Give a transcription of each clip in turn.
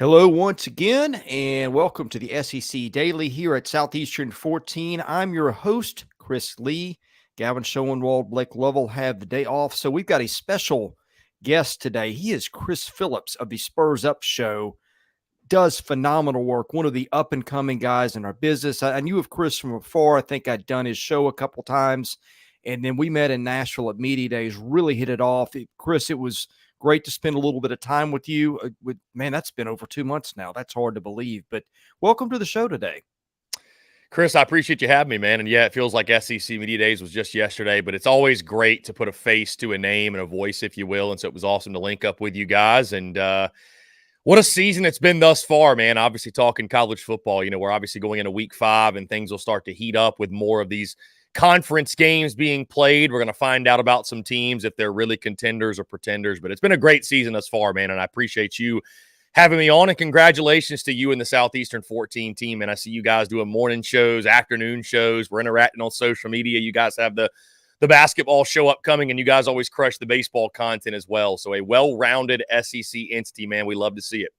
Hello once again, and welcome to the SEC Daily here at Southeastern 14. I'm your host, Chris Lee. Gavin Schoenwald, Blake Lovell have the day off, so we've got a special guest today. He is Chris Phillips of the Spurs Up Show. Does phenomenal work, one of the up-and-coming guys in our business. I knew of Chris from afar. I think I'd done his show a couple times, and then we met in Nashville at Media Days, really hit it off. Chris, it was great to spend a little bit of time with you. Man, that's been over 2 months now. That's hard to believe, but welcome to the show today. Chris, I appreciate you having me, man. And yeah, it feels like SEC Media Days was just yesterday, but it's always great to put a face to a name and a voice, if you will. And so it was awesome to link up with you guys. And what a season it's been thus far, man. Obviously talking college football, we're obviously going into week 5 and things will start to heat up with more of these conference games being played. We're going to find out about some teams if they're really contenders or pretenders, but it's been a great season thus far, man. And I appreciate you having me on, and congratulations to you and the Southeastern 14 team. And I see you guys doing morning shows, afternoon shows. We're interacting on social media. You guys have the basketball show upcoming, and you guys always crush the baseball content as well. So a well-rounded SEC entity, man. We love to see it.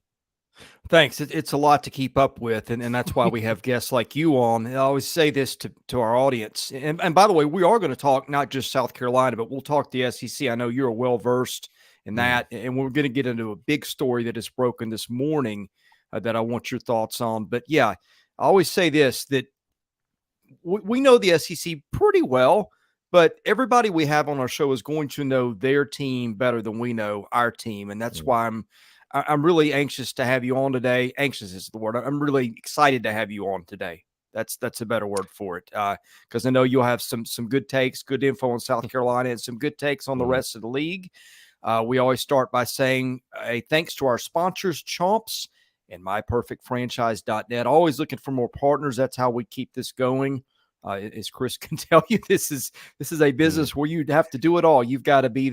Thanks. It's a lot to keep up with, and that's why we have guests like you on. I always say this to our audience. And by the way, we are going to talk not just South Carolina, but we'll talk the SEC. I know you're well-versed in that, and we're going to get into a big story that is broken this morning that I want your thoughts on. But, yeah, I always say this, that we know the SEC pretty well, but everybody we have on our show is going to know their team better than we know our team, and that's why I'm really anxious to have you on today. Anxious is the word. I'm really excited to have you on today. That's a better word for it, because I know you'll have some good takes, good info on South Carolina, and some good takes on the rest of the league. We always start by saying a thanks to our sponsors, CHOMPS and MyPerfectFranchise.net. Always looking for more partners. That's how we keep this going. As Chris can tell you, this is a business where you have to do it all. You've got to be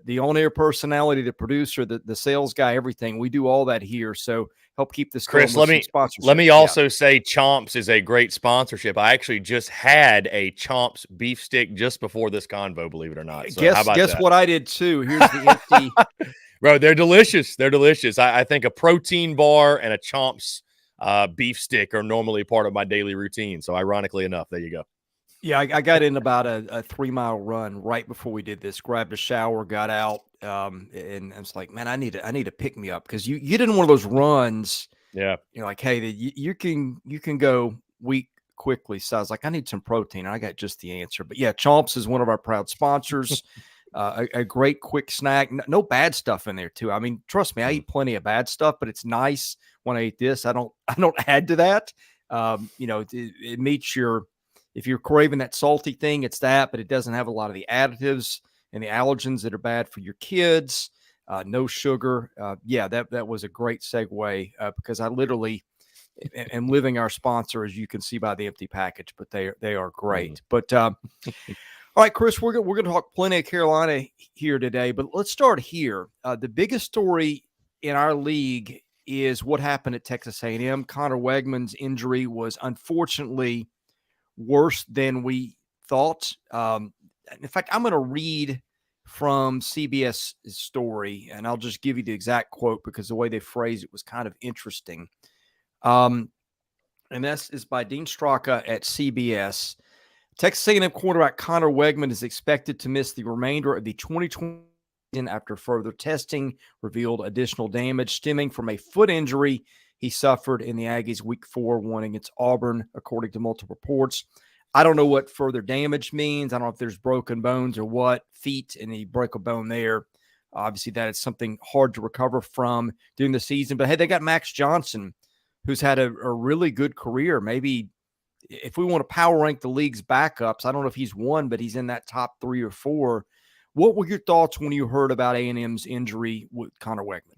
the on-air personality, the producer, the sales guy, everything. We do all that here. So help keep this Chris, going. Let me also say CHOMPS is a great sponsorship. I actually just had a CHOMPS beef stick just before this convo, believe it or not. So guess what I did too. Here's the empty. Bro, they're delicious. They're delicious. I think a protein bar and a CHOMPS beef stick are normally part of my daily routine. So ironically enough, there you go. Yeah, I got in about a 3-mile run right before we did this. Grabbed a shower, got out, and I was like, man, I need to pick me up, because you get in one of those runs. Yeah, you're like, hey, you can go weak quickly. So I was like, I need some protein, and I got just the answer. But yeah, Chomps is one of our proud sponsors. A great quick snack. No bad stuff in there too. I mean, trust me, I eat plenty of bad stuff, but it's nice when I eat this. I don't add to that. It meets your. If you're craving that salty thing, it's that, but it doesn't have a lot of the additives and the allergens that are bad for your kids. No sugar. That was a great segue, because I literally am living our sponsor, as you can see by the empty package, but they are great. But all right, Chris, we're going to talk plenty of Carolina here today, but let's start here. The biggest story in our league is what happened at Texas A&M. Connor Weigman's injury was unfortunately worse than we thought. In fact, I'm going to read from CBS story, and I'll just give you the exact quote because the way they phrased it was kind of interesting. And this is by Dean Straka at CBS. Texas A&M quarterback Connor Weigman is expected to miss the remainder of the 2020 season after further testing revealed additional damage stemming from a foot injury he suffered in the Aggies' Week 4 win against Auburn, according to multiple reports. I don't know what further damage means. I don't know if there's broken bones or what, feet, and he broke a bone there. Obviously, that is something hard to recover from during the season. But, hey, they got Max Johnson, who's had a really good career. Maybe if we want to power rank the league's backups, I don't know if he's one, but he's in that top 3 or 4. What were your thoughts when you heard about A&M's injury with Connor Weigman?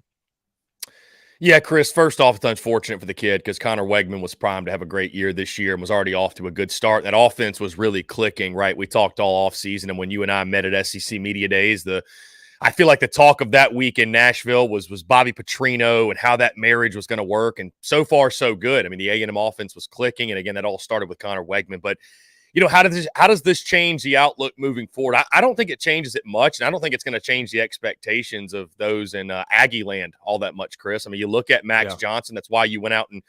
Yeah, Chris, first off, it's unfortunate for the kid because Connor Weigman was primed to have a great year this year and was already off to a good start. That offense was really clicking, right? We talked all offseason, and when you and I met at SEC Media Days, I feel like the talk of that week in Nashville was Bobby Petrino and how that marriage was going to work, and so far, so good. I mean, the A&M offense was clicking, and again, that all started with Connor Weigman. But how does this change the outlook moving forward? I don't think it changes it much, and I don't think it's going to change the expectations of those in Aggie land all that much, Chris. I mean, you look at Max Johnson. That's why you went out and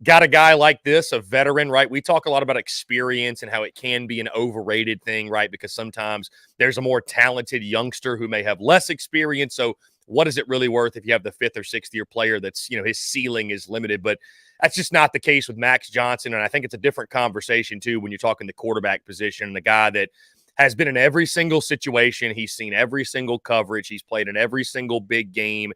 got a guy like this, a veteran, right? We talk a lot about experience and how it can be an overrated thing, right? Because sometimes there's a more talented youngster who may have less experience. So what is it really worth if you have the 5th or 6th year player that's, his ceiling is limited? But that's just not the case with Max Johnson. And I think it's a different conversation, too, when you're talking the quarterback position and the guy that has been in every single situation. He's seen every single coverage. He's played in every single big game.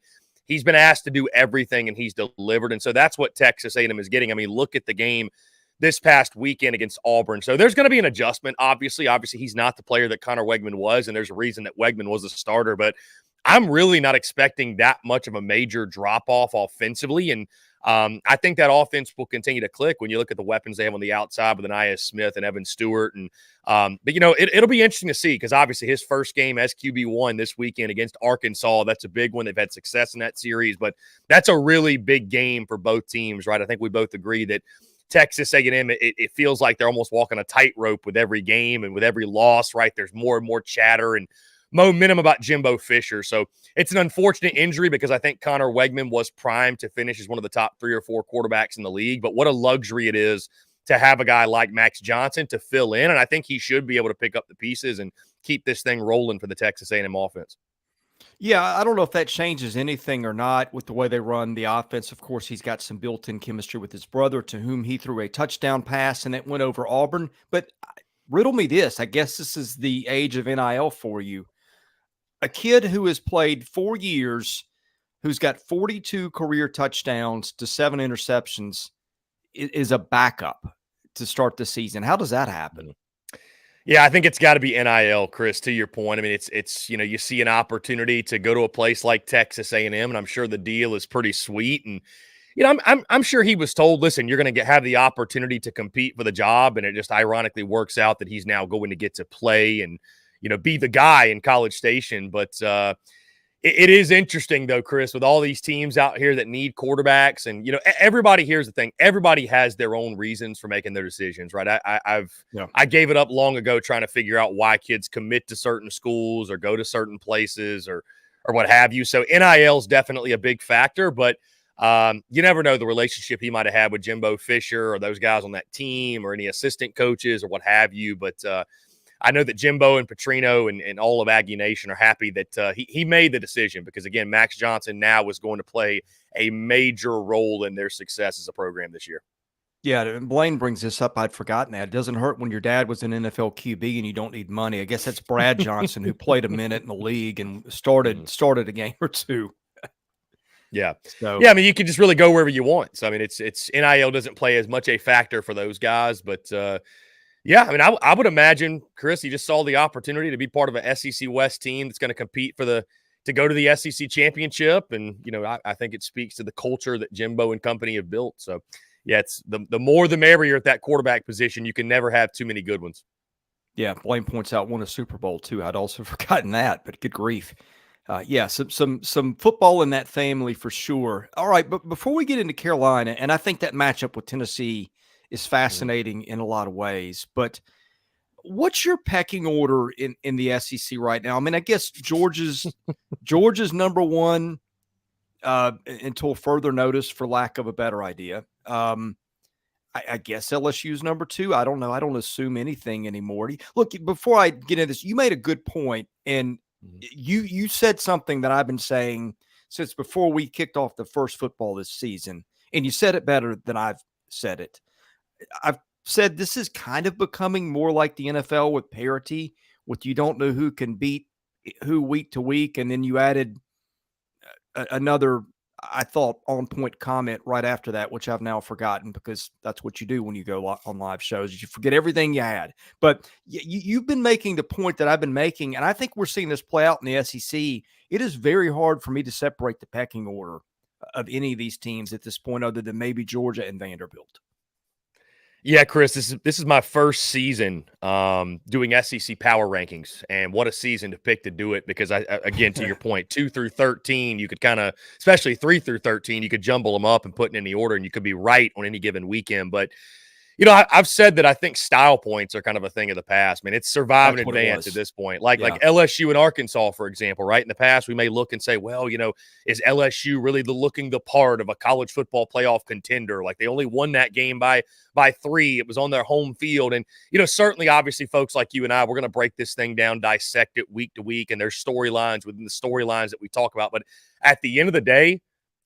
He's been asked to do everything, and he's delivered. And so that's what Texas A&M is getting. I mean, look at the game this past weekend against Auburn. So there's going to be an adjustment, obviously. Obviously, he's not the player that Connor Weigman was, and there's a reason that Weigman was a starter. But I'm really not expecting that much of a major drop-off offensively. And I think that offense will continue to click when you look at the weapons they have on the outside with Aniyah Smith and Evan Stewart. And but it'll be interesting to see, because obviously his first game as QB1 this weekend against Arkansas, that's a big one. They've had success in that series, but that's a really big game for both teams, right? I think we both agree that Texas A&M, it feels like they're almost walking a tightrope with every game and with every loss, right? There's more and more chatter and momentum about Jimbo Fisher. So it's an unfortunate injury, because I think Connor Weigman was primed to finish as one of the top 3 or 4 quarterbacks in the league. But what a luxury it is to have a guy like Max Johnson to fill in. And I think he should be able to pick up the pieces and keep this thing rolling for the Texas A&M offense. Yeah, I don't know if that changes anything or not with the way they run the offense. Of course, he's got some built-in chemistry with his brother, to whom he threw a touchdown pass, and it went over Auburn. But riddle me this. I guess this is the age of NIL for you. A kid who has played 4 years, who's got 42 career touchdowns to 7 interceptions, is a backup to start the season. How does that happen? Yeah, I think it's got to be NIL, Chris, to your point. I mean, it's you see an opportunity to go to a place like Texas A&M, and I'm sure the deal is pretty sweet. And I'm sure he was told, listen, you're going to have the opportunity to compete for the job, and it just ironically works out that he's now going to get to play and be the guy in College Station. But it is interesting, though, Chris, with all these teams out here that need quarterbacks. And, everybody, here's the thing. Everybody has their own reasons for making their decisions, right? I gave it up long ago trying to figure out why kids commit to certain schools or go to certain places or what have you. So NIL is definitely a big factor, but you never know the relationship he might have had with Jimbo Fisher or those guys on that team or any assistant coaches or what have you. But I know that Jimbo and Petrino and all of Aggie Nation are happy that he made the decision, because, again, Max Johnson now is going to play a major role in their success as a program this year. Yeah, and Blaine brings this up. I'd forgotten that. It doesn't hurt when your dad was an NFL QB and you don't need money. I guess that's Brad Johnson, who played a minute in the league and started a game or two. Yeah. So, yeah, I mean, you can just really go wherever you want. So, I mean, it's NIL doesn't play as much a factor for those guys, but yeah, I mean, I would imagine, Chris, you just saw the opportunity to be part of a SEC West team that's going to compete to go to the SEC championship. And, I think it speaks to the culture that Jimbo and company have built. So, yeah, it's the more the merrier at that quarterback position. You can never have too many good ones. Yeah, Blaine points out won a Super Bowl, too. I'd also forgotten that, but good grief. Yeah, some football in that family for sure. All right, but before we get into Carolina, and I think that matchup with Tennessee is fascinating in a lot of ways, but what's your pecking order in the SEC right now? I mean, I guess Georgia's number one until further notice, for lack of a better idea. I guess LSU's number 2. I don't know. I don't assume anything anymore. Look, before I get into this, you made a good point, and you said something that I've been saying since before we kicked off the first football this season, and you said it better than I've said it. I've said this is kind of becoming more like the NFL with parity, with you don't know who can beat who week to week. And then you added another, I thought, on-point comment right after that, which I've now forgotten, because that's what you do when you go on live shows. You forget everything you had. But you've been making the point that I've been making, and I think we're seeing this play out in the SEC. It is very hard for me to separate the pecking order of any of these teams at this point, other than maybe Georgia and Vanderbilt. Yeah, Chris, this is my first season doing SEC power rankings, and what a season to pick to do it, because again, to your point, 2 through 13, you could kind of, especially 3 through 13, you could jumble them up and put in any order, and you could be right on any given weekend. But I've said that I think style points are kind of a thing of the past. I mean, it's survive and advance at this point. Like LSU and Arkansas, for example, right? In the past, we may look and say, well, is LSU really looking the part of a college football playoff contender? Like they only won that game by 3. It was on their home field. And, certainly, obviously, folks like you and I, we're going to break this thing down, dissect it week to week. And there's storylines within the storylines that we talk about. But at the end of the day,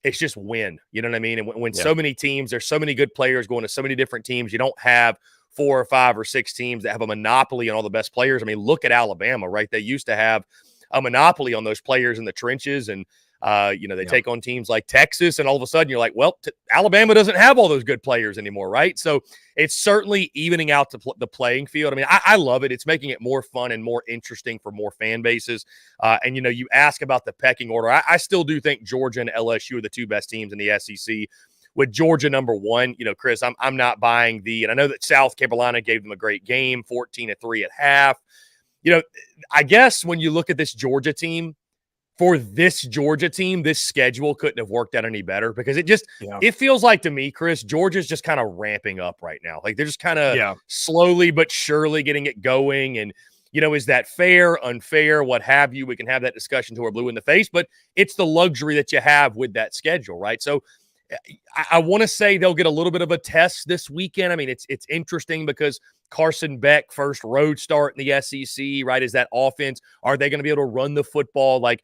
it's just win. You know what I mean? And when so many teams, there's so many good players going to so many different teams, you don't have 4 or 5 or 6 teams that have a monopoly on all the best players. I mean, look at Alabama, right? They used to have a monopoly on those players in the trenches. And, they take on teams like Texas, and all of a sudden you're like, well, Alabama doesn't have all those good players anymore, right? So it's certainly evening out the playing field. I mean, I love it. It's making it more fun and more interesting for more fan bases. And, you ask about the pecking order. I still do think Georgia and LSU are the 2 best teams in the SEC. With Georgia number 1, Chris, I'm not buying and I know that South Carolina gave them a great game, 14-3 at half. I guess when you look at this Georgia team, for this Georgia team, this schedule couldn't have worked out any better because it feels like to me, Chris, Georgia's just kind of ramping up right now. Like they're just kind of slowly but surely getting it going. And, is that fair, unfair, what have you? We can have that discussion till we're blue in the face, but it's the luxury that you have with that schedule, right? So I want to say they'll get a little bit of a test this weekend. I mean, it's interesting because Carson Beck, first road start in the SEC, right? Is that offense? Are they going to be able to run the football? Like,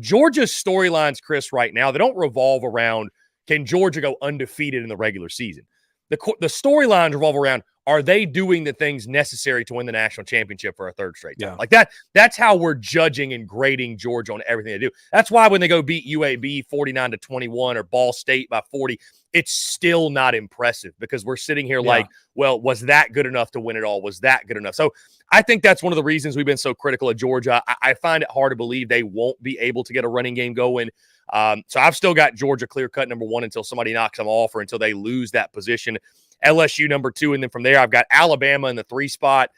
Georgia's storylines, Chris, right now, they don't revolve around, can Georgia go undefeated in the regular season? The storylines revolve around, are they doing the things necessary to win the national championship for a 3rd straight time? Like that's how we're judging and grading Georgia on everything they do. That's why when they go beat UAB 49-21 or Ball State by 40, it's still not impressive because we're sitting here like, well, was that good enough to win it all? Was that good enough? So I think that's one of the reasons we've been so critical of Georgia. I find it hard to believe they won't be able to get a running game going. So I've still got Georgia clear-cut number 1 until somebody knocks them off or until they lose that position. LSU number 2, and then from there I've got Alabama in the 3 spot.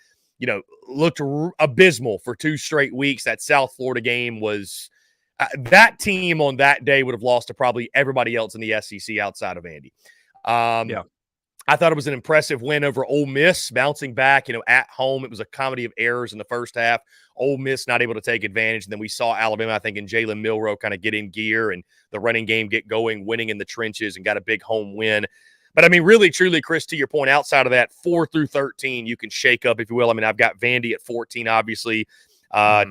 Looked abysmal for 2 straight weeks. That South Florida game was that team on that day would have lost to probably everybody else in the SEC outside of Andy. I thought it was an impressive win over Ole Miss, bouncing back, at home. It was a comedy of errors in the first half. Ole Miss not able to take advantage. And then we saw Alabama, I think, and Jalen Milroe kind of get in gear and the running game get going, winning in the trenches and got a big home win. But, I mean, really, truly, Chris, to your point, outside of that, 4 through 13, you can shake up, if you will. I mean, I've got Vandy at 14, obviously.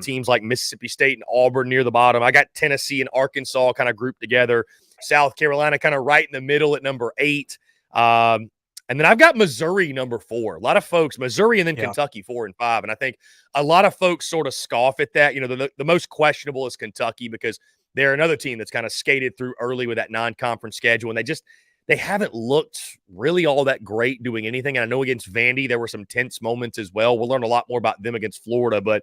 Teams like Mississippi State and Auburn near the bottom. I got Tennessee and Arkansas kind of grouped together. South Carolina kind of right in the middle at number 8. And then I've got Missouri number 4. A lot of folks, Missouri and then Kentucky 4 and 5. And I think a lot of folks sort of scoff at that. The most questionable is Kentucky because they're another team that's kind of skated through early with that non-conference schedule. And they haven't looked really all that great doing anything. And I know against Vandy, there were some tense moments as well. We'll learn a lot more about them against Florida. But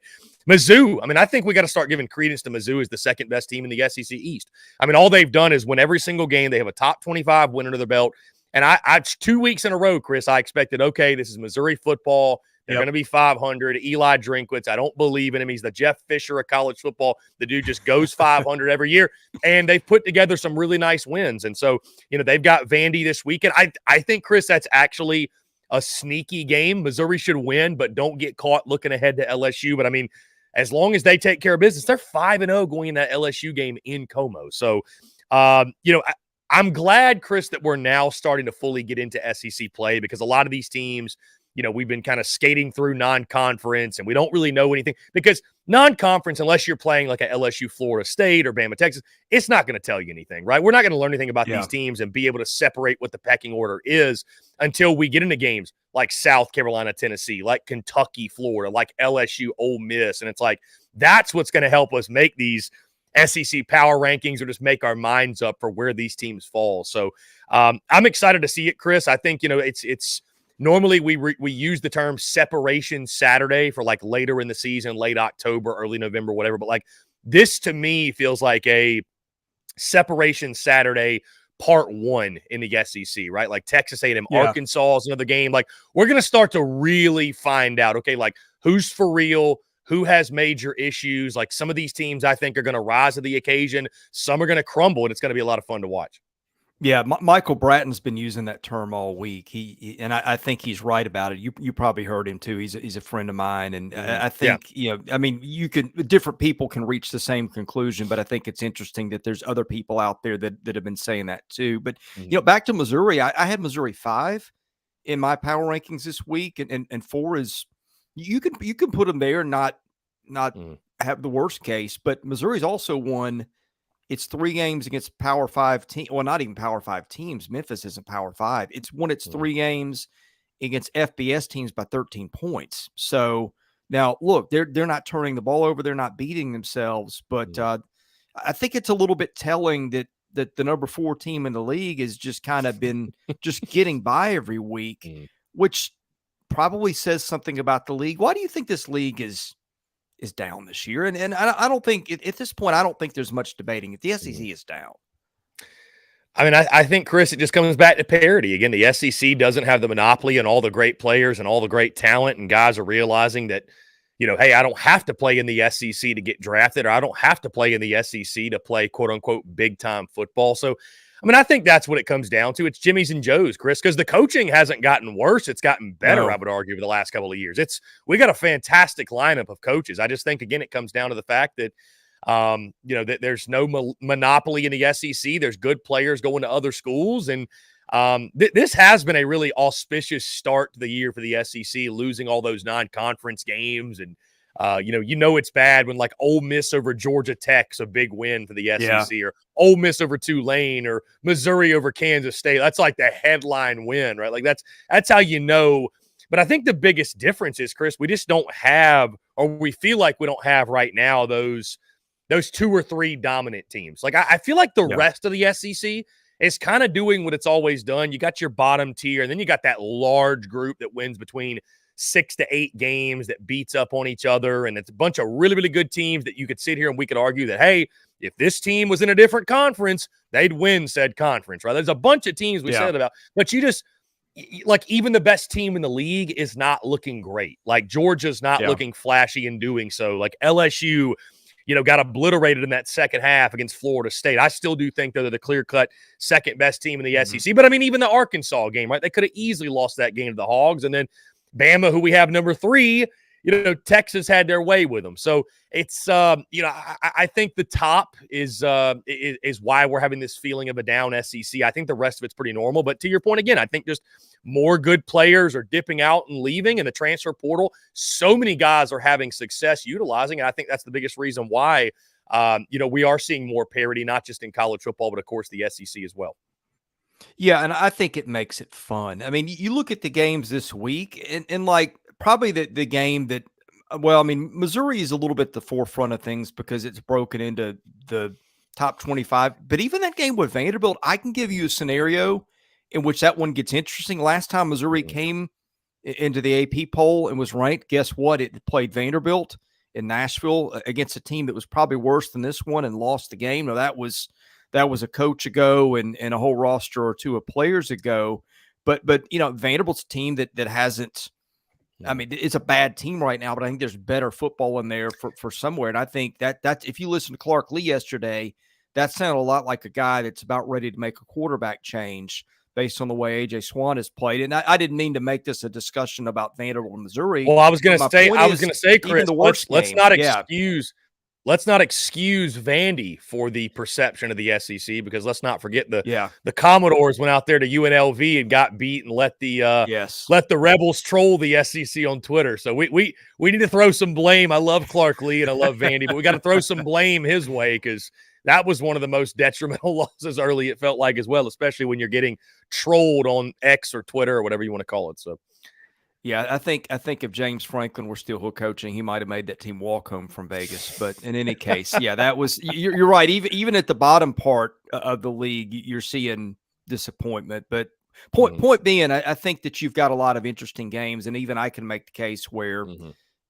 Mizzou, I mean, I think we got to start giving credence to Mizzou as the 2nd best team in the SEC East. I mean, all they've done is win every single game. They have a top 25 win under their belt. And I 2 weeks in a row, Chris, I expected, okay, this is Missouri football. They're going to be 500. Eli Drinkwitz, I don't believe in him. He's the Jeff Fisher of college football. The dude just goes 500 every year. And they've put together some really nice wins. And so, they've got Vandy this weekend. I think, Chris, that's actually a sneaky game. Missouri should win, but don't get caught looking ahead to LSU. But, I mean, as long as they take care of business, they're 5-0 going in that LSU game in Como. So, I'm glad, Chris, that we're now starting to fully get into SEC play because a lot of these teams, we've been kind of skating through non-conference and we don't really know anything because non-conference, unless you're playing like a LSU Florida State or Bama Texas, it's not going to tell you anything, right? We're not going to learn anything about these teams and be able to separate what the pecking order is until we get into games like South Carolina, Tennessee, like Kentucky, Florida, like LSU, Ole Miss. And it's like, that's what's going to help us make these SEC power rankings or just make our minds up for where these teams fall. So I'm excited to see it, Chris. I think, it's normally we use the term separation Saturday for like later in the season, late October, early November, whatever. But like this to me feels like a separation Saturday part 1 in the SEC, right? Like Texas A&M, Arkansas is another game. Like we're going to start to really find out, okay, like who's for real, who has major issues. Like some of these teams I think are going to rise to the occasion. Some are going to crumble, and it's going to be a lot of fun to watch. Yeah, Michael Bratton's been using that term all week. And I think he's right about it. You probably heard him too. He's a friend of mine, and I Yeah. think I mean, different people can reach the same conclusion, but I think it's interesting that there's other people out there that have been saying that too. But back to Missouri, I had Missouri 5 in my power rankings this week, and 4 is you can put them there, and not have the worst case. But Missouri's also won. It's 3 games against Power 5 team. Well, not even Power 5 teams. Memphis isn't Power 5. It's won its 3 games against FBS teams by 13 points. So now, look, they're not turning the ball over. They're not beating themselves. But I think it's a little bit telling that the number 4 team in the league has just kind of been just getting by every week, which probably says something about the league. Why do you think this league is down this year? And I don't think at this point, I don't think there's much debating if the SEC is down. I mean, I think, Chris, it just comes back to parity. Again, the SEC doesn't have the monopoly on all the great players and all the great talent, and guys are realizing that, hey, I don't have to play in the SEC to get drafted, or I don't have to play in the SEC to play quote-unquote big-time football. So, I mean, I think that's what it comes down to. It's Jimmy's and Joe's, Chris, because the coaching hasn't gotten worse. It's gotten better, I would argue, over the last couple of years. We got a fantastic lineup of coaches. I just think, again, it comes down to the fact that, that there's no monopoly in the SEC. There's good players going to other schools. And this has been a really auspicious start to the year for the SEC, losing all those non-conference games. And, it's bad when like Ole Miss over Georgia Tech's a big win for the SEC, or Ole Miss over Tulane, or Missouri over Kansas State. That's like the headline win, right? Like that's how you know. But I think the biggest difference is, Chris, we just don't have, or we feel like we don't have right now, those 2 or 3 dominant teams. Like I feel like the rest of the SEC is kind of doing what it's always done. You got your bottom tier, and then you got that large group that wins between 6 to 8 games that beats up on each other. And it's a bunch of really, really good teams that you could sit here and we could argue that, hey, if this team was in a different conference, they'd win said conference, right? There's a bunch of teams we said about, but you just, like, even the best team in the league is not looking great. Like Georgia's not looking flashy in doing so. Like LSU, got obliterated in that second half against Florida State. I still do think they're the clear-cut second best team in the SEC. But I mean, even the Arkansas game, right? They could have easily lost that game to the Hogs. And then Bama, who we have number 3, Texas had their way with them. So it's, I think the top is why we're having this feeling of a down SEC. I think the rest of it's pretty normal. But to your point again, I think just more good players are dipping out and leaving in the transfer portal. So many guys are having success utilizing, and I think that's the biggest reason why, we are seeing more parity, not just in college football, but of course the SEC as well. Yeah, and I think it makes it fun. I mean, you look at the games this week, and like probably the game that, well, I mean, Missouri is a little bit the forefront of things because it's broken into the top 25. But even that game with Vanderbilt, I can give you a scenario in which that one gets interesting. Last time Missouri came into the AP poll and was ranked, guess what? It played Vanderbilt in Nashville against a team that was probably worse than this one and lost the game. Now, that was a coach ago and a whole roster or 2 of players ago. But Vanderbilt's a team that hasn't, I mean, it's a bad team right now, but I think there's better football in there for somewhere. And I think that if you listen to Clark Lee yesterday, that sounded a lot like a guy that's about ready to make a quarterback change based on the way A.J. Swan has played. And I didn't mean to make this a discussion about Vanderbilt and Missouri. Well, I was going to say, Chris, let's not excuse let's not excuse Vandy for the perception of the SEC, because let's not forget the Commodores went out there to UNLV and got beat and let the Rebels troll the SEC on Twitter. So we need to throw some blame. I love Clark Lee and I love Vandy, but we got to throw some blame his way, because that was one of the most detrimental losses early, it felt like, as well, especially when you're getting trolled on X or Twitter or whatever you want to call it. So. Yeah, I think if James Franklin were still coaching, he might have made that team walk home from Vegas. But in any case, yeah, that was you're right. Even at the bottom part of the league, you're seeing disappointment. But point being, I think that you've got a lot of interesting games, and even I can make the case where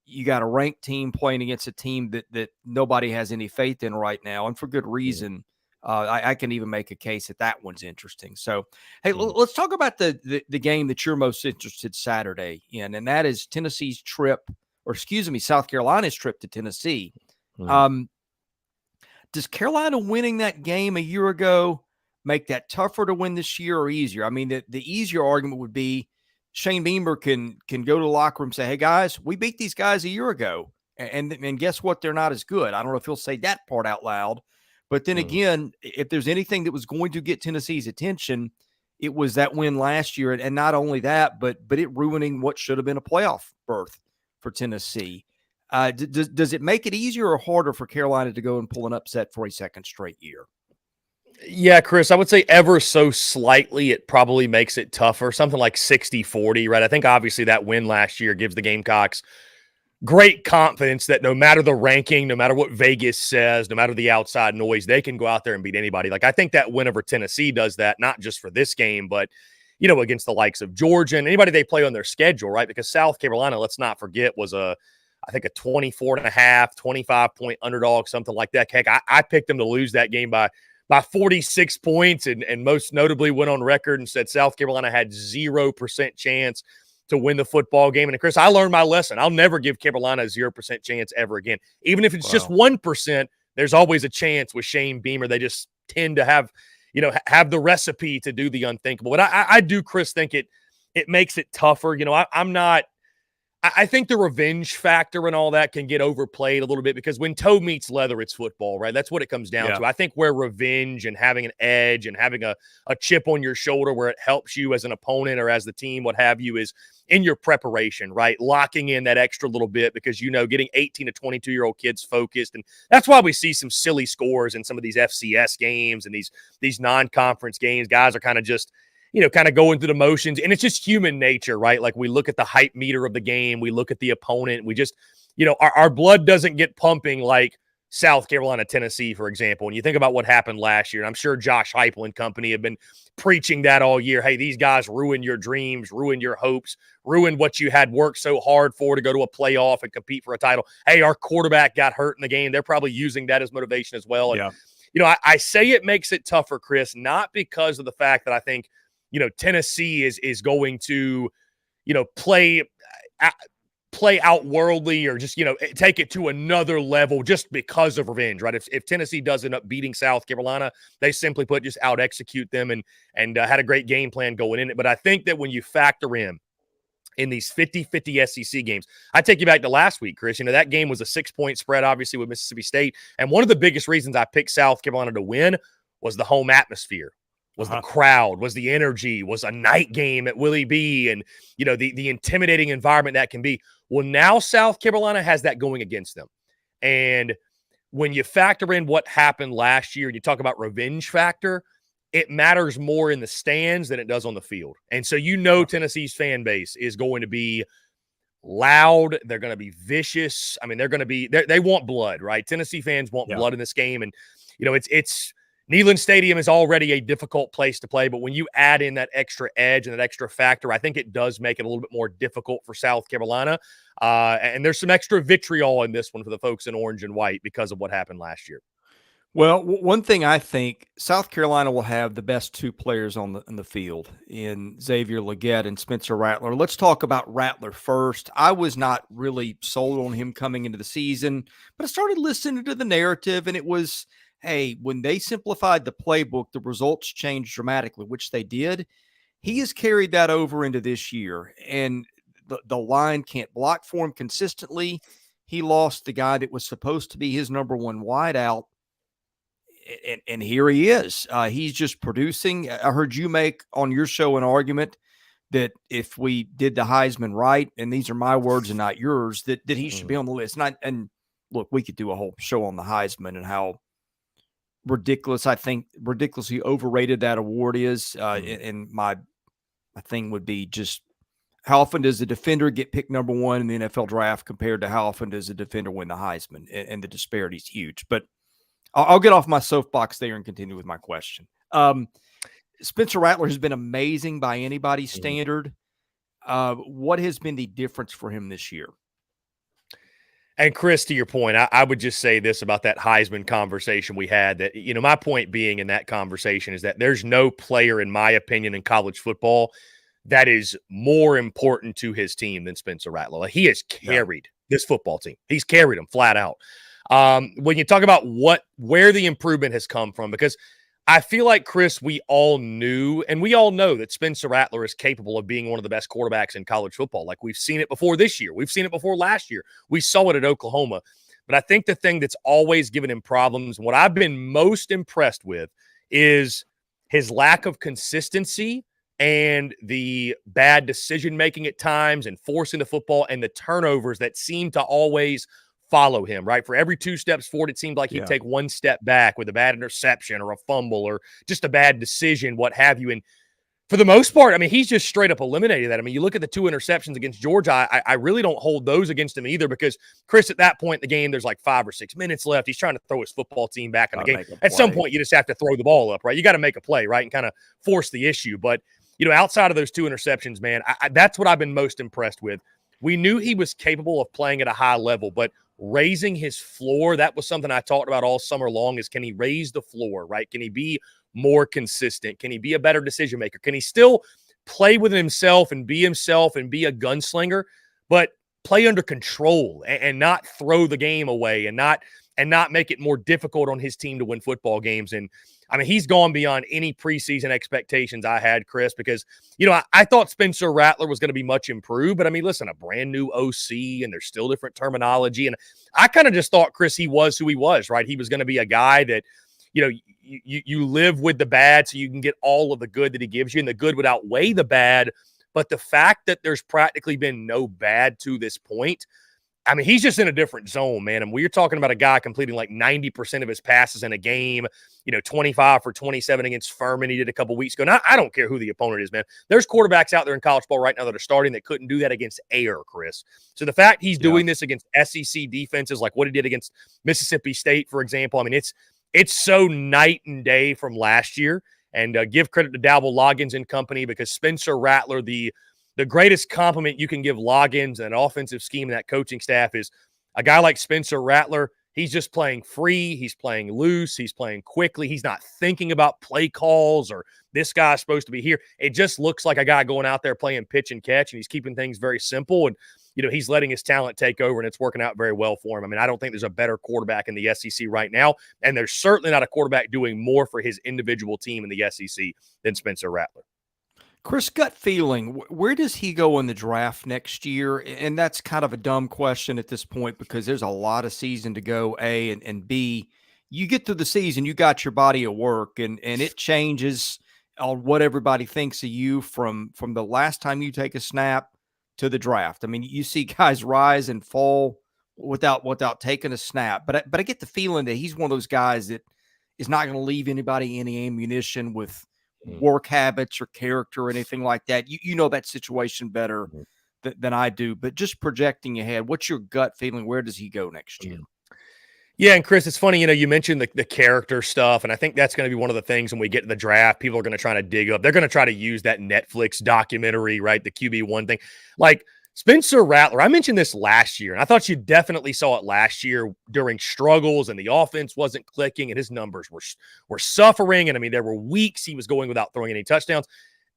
you got a ranked team playing against a team that nobody has any faith in right now, and for good reason. I can even make a case that one's interesting. So, hey, let's talk about the game that you're most interested Saturday in, and that is South Carolina's trip to Tennessee. Does Carolina winning that game a year ago make that tougher to win this year or easier? I mean, the easier argument would be Shane Beamer can go to the locker room and say, hey, guys, we beat these guys a year ago. And guess what? They're not as good. I don't know if he'll say that part out loud. But then again, if there's anything that was going to get Tennessee's attention, it was that win last year. And not only that, but it ruining what should have been a playoff berth for Tennessee. Does it make it easier or harder for Carolina to go and pull an upset for a second straight year? Yeah, Chris, I would say ever so slightly it probably makes it tougher, something like 60-40, right? I think obviously that win last year gives the Gamecocks great confidence that no matter the ranking, no matter what Vegas says, no matter the outside noise, they can go out there and beat anybody. Like, I think that win over Tennessee does that, not just for this game, but, you know, against the likes of Georgia and anybody they play on their schedule, right? Because South Carolina, let's not forget, was I think a 24.5, 25-point underdog, something like that. Heck, I picked them to lose that game by 46 points and most notably went on record and said South Carolina had 0% chance to win the football game. And Chris, I learned my lesson. I'll never give Carolina a 0% chance ever again. Even if it's just 1%, there's always a chance with Shane Beamer. They just tend to have the recipe to do the unthinkable. But I do, Chris, think it makes it tougher. You know, I think the revenge factor and all that can get overplayed a little bit because when toe meets leather, it's football, right? That's what it comes down to. I think where revenge and having an edge and having a chip on your shoulder where it helps you as an opponent or as the team, what have you, is in your preparation, right? Locking in that extra little bit because, getting 18 to 22-year-old kids focused. And that's why we see some silly scores in some of these FCS games and these non-conference games. Guys are kind of just kind of going through the motions. And it's just human nature, right? Like we look at the hype meter of the game. We look at the opponent. We just, our blood doesn't get pumping like South Carolina, Tennessee, for example. And you think about what happened last year. And I'm sure Josh Heupel and company have been preaching that all year. Hey, these guys ruin your dreams, ruin your hopes, ruin what you had worked so hard for to go to a playoff and compete for a title. Hey, our quarterback got hurt in the game. They're probably using that as motivation as well. And, I say it makes it tougher, Chris, not because of the fact that I think, Tennessee is going to, play outworldly or just, take it to another level just because of revenge, right? If Tennessee does end up beating South Carolina, they simply put just out execute them and had a great game plan going in it. But I think that when you factor in these 50-50 SEC games, I take you back to last week, Chris. That game was a 6-point spread, obviously, with Mississippi State. And one of the biggest reasons I picked South Carolina to win was the home atmosphere. Was the crowd, was the energy, was a night game at Willie B, and, the intimidating environment that can be. Well, now South Carolina has that going against them. And when you factor in what happened last year and you talk about revenge factor, it matters more in the stands than it does on the field. And so Tennessee's fan base is going to be loud. They're going to be vicious. I mean, they're going to be – they want blood, right? Tennessee fans want blood in this game. And, it's – Neyland Stadium is already a difficult place to play, but when you add in that extra edge and that extra factor, I think it does make it a little bit more difficult for South Carolina. And there's some extra vitriol in this one for the folks in orange and white because of what happened last year. Well, one thing I think South Carolina will have the best two players on the field in Xavier Legette and Spencer Rattler. Let's talk about Rattler first. I was not really sold on him coming into the season, but I started listening to the narrative, and it was – hey, when they simplified the playbook, the results changed dramatically, which they did. He has carried that over into this year, and the line can't block for him consistently. He lost the guy that was supposed to be his number one wideout, and here he is. He's just producing. I heard you make on your show an argument that if we did the Heisman right, and these are my words and not yours, that he should be on the list. And look, we could do a whole show on the Heisman and how ridiculously overrated that award is. And my thing would be just how often does a defender get picked number one in the NFL draft compared to how often does a defender win the Heisman? And the disparity is huge. But I'll get off my soapbox there and continue with my question. Spencer Rattler has been amazing by anybody's standard. What has been the difference for him this year? And Chris, to your point, I would just say this about that Heisman conversation we had, that, my point being in that conversation is that there's no player, in my opinion, in college football that is more important to his team than Spencer Rattler. Like, he has carried this football team. He's carried them flat out. When you talk about where the improvement has come from, because I feel like, Chris, we all knew, and we all know that Spencer Rattler is capable of being one of the best quarterbacks in college football. Like, we've seen it before this year. We've seen it before last year. We saw it at Oklahoma. But I think the thing that's always given him problems, and what I've been most impressed with, is his lack of consistency and the bad decision-making at times and forcing the football and the turnovers that seem to always follow him, right? For every 2 steps forward, it seemed like he'd take 1 step back with a bad interception or a fumble or just a bad decision, what have you. And for the most part, I mean, he's just straight up eliminated that. I mean, you look at the 2 interceptions against Georgia, I really don't hold those against him either because, Chris, at that point in the game, there's like 5 or 6 minutes left. He's trying to throw his football team back in the game. At some point, you just have to throw the ball up, right? You got to make a play, right, and kind of force the issue. But, you know, outside of those 2 interceptions, man, that's what I've been most impressed with. We knew he was capable of playing at a high level, but raising his floor, that was something I talked about all summer long, is can he raise the floor, right? Can he be more consistent? Can he be a better decision maker? Can he still play within himself and be a gunslinger, but play under control and not throw the game away and not make it more difficult on his team to win football games? And I mean, he's gone beyond any preseason expectations I had, Chris, because, you know, I thought Spencer Rattler was going to be much improved, but I mean, listen, a brand new OC and there's still different terminology. And I kind of just thought, Chris, he was who he was, right? He was going to be a guy that, you know, you live with the bad so you can get all of the good that he gives you, and the good would outweigh the bad. But the fact that there's practically been no bad to this point, I mean, he's just in a different zone, man. And we're talking about a guy completing like 90% of his passes in a game, you know, 25 for 27 against Furman he did a couple weeks ago. Now, I don't care who the opponent is, man. There's quarterbacks out there in college ball right now that are starting that couldn't do that against air, Chris. So the fact he's doing this against SEC defenses, like what he did against Mississippi State, for example, I mean, it's so night and day from last year. And give credit to Dowell Loggins and company, because Spencer Rattler, the greatest compliment you can give Loggins and an offensive scheme and that coaching staff is a guy like Spencer Rattler. He's just playing free. He's playing loose. He's playing quickly. He's not thinking about play calls or this guy's supposed to be here. It just looks like a guy going out there playing pitch and catch, and he's keeping things very simple. And, you know, he's letting his talent take over, and it's working out very well for him. I mean, I don't think there's a better quarterback in the SEC right now, and there's certainly not a quarterback doing more for his individual team in the SEC than Spencer Rattler. Chris, gut feeling, where does he go in the draft next year? And that's kind of a dumb question at this point because there's a lot of season to go, A, and B, you get through the season, you got your body of work, and it changes on what everybody thinks of you from the last time you take a snap to the draft. I mean, you see guys rise and fall without taking a snap. But I get the feeling that he's one of those guys that is not going to leave anybody any ammunition with work habits or character or anything like that. You know that situation better than I do, but just projecting ahead, what's your gut feeling? Where does he go next year? Yeah, and Chris, it's funny, you know, you mentioned the character stuff, and I think that's going to be one of the things when we get to the draft, people are going to try to dig up. They're going to try to use that Netflix documentary, right, the QB1 thing. Like, Spencer Rattler, I mentioned this last year, and I thought you definitely saw it last year during struggles and the offense wasn't clicking and his numbers were suffering. And I mean, there were weeks he was going without throwing any touchdowns,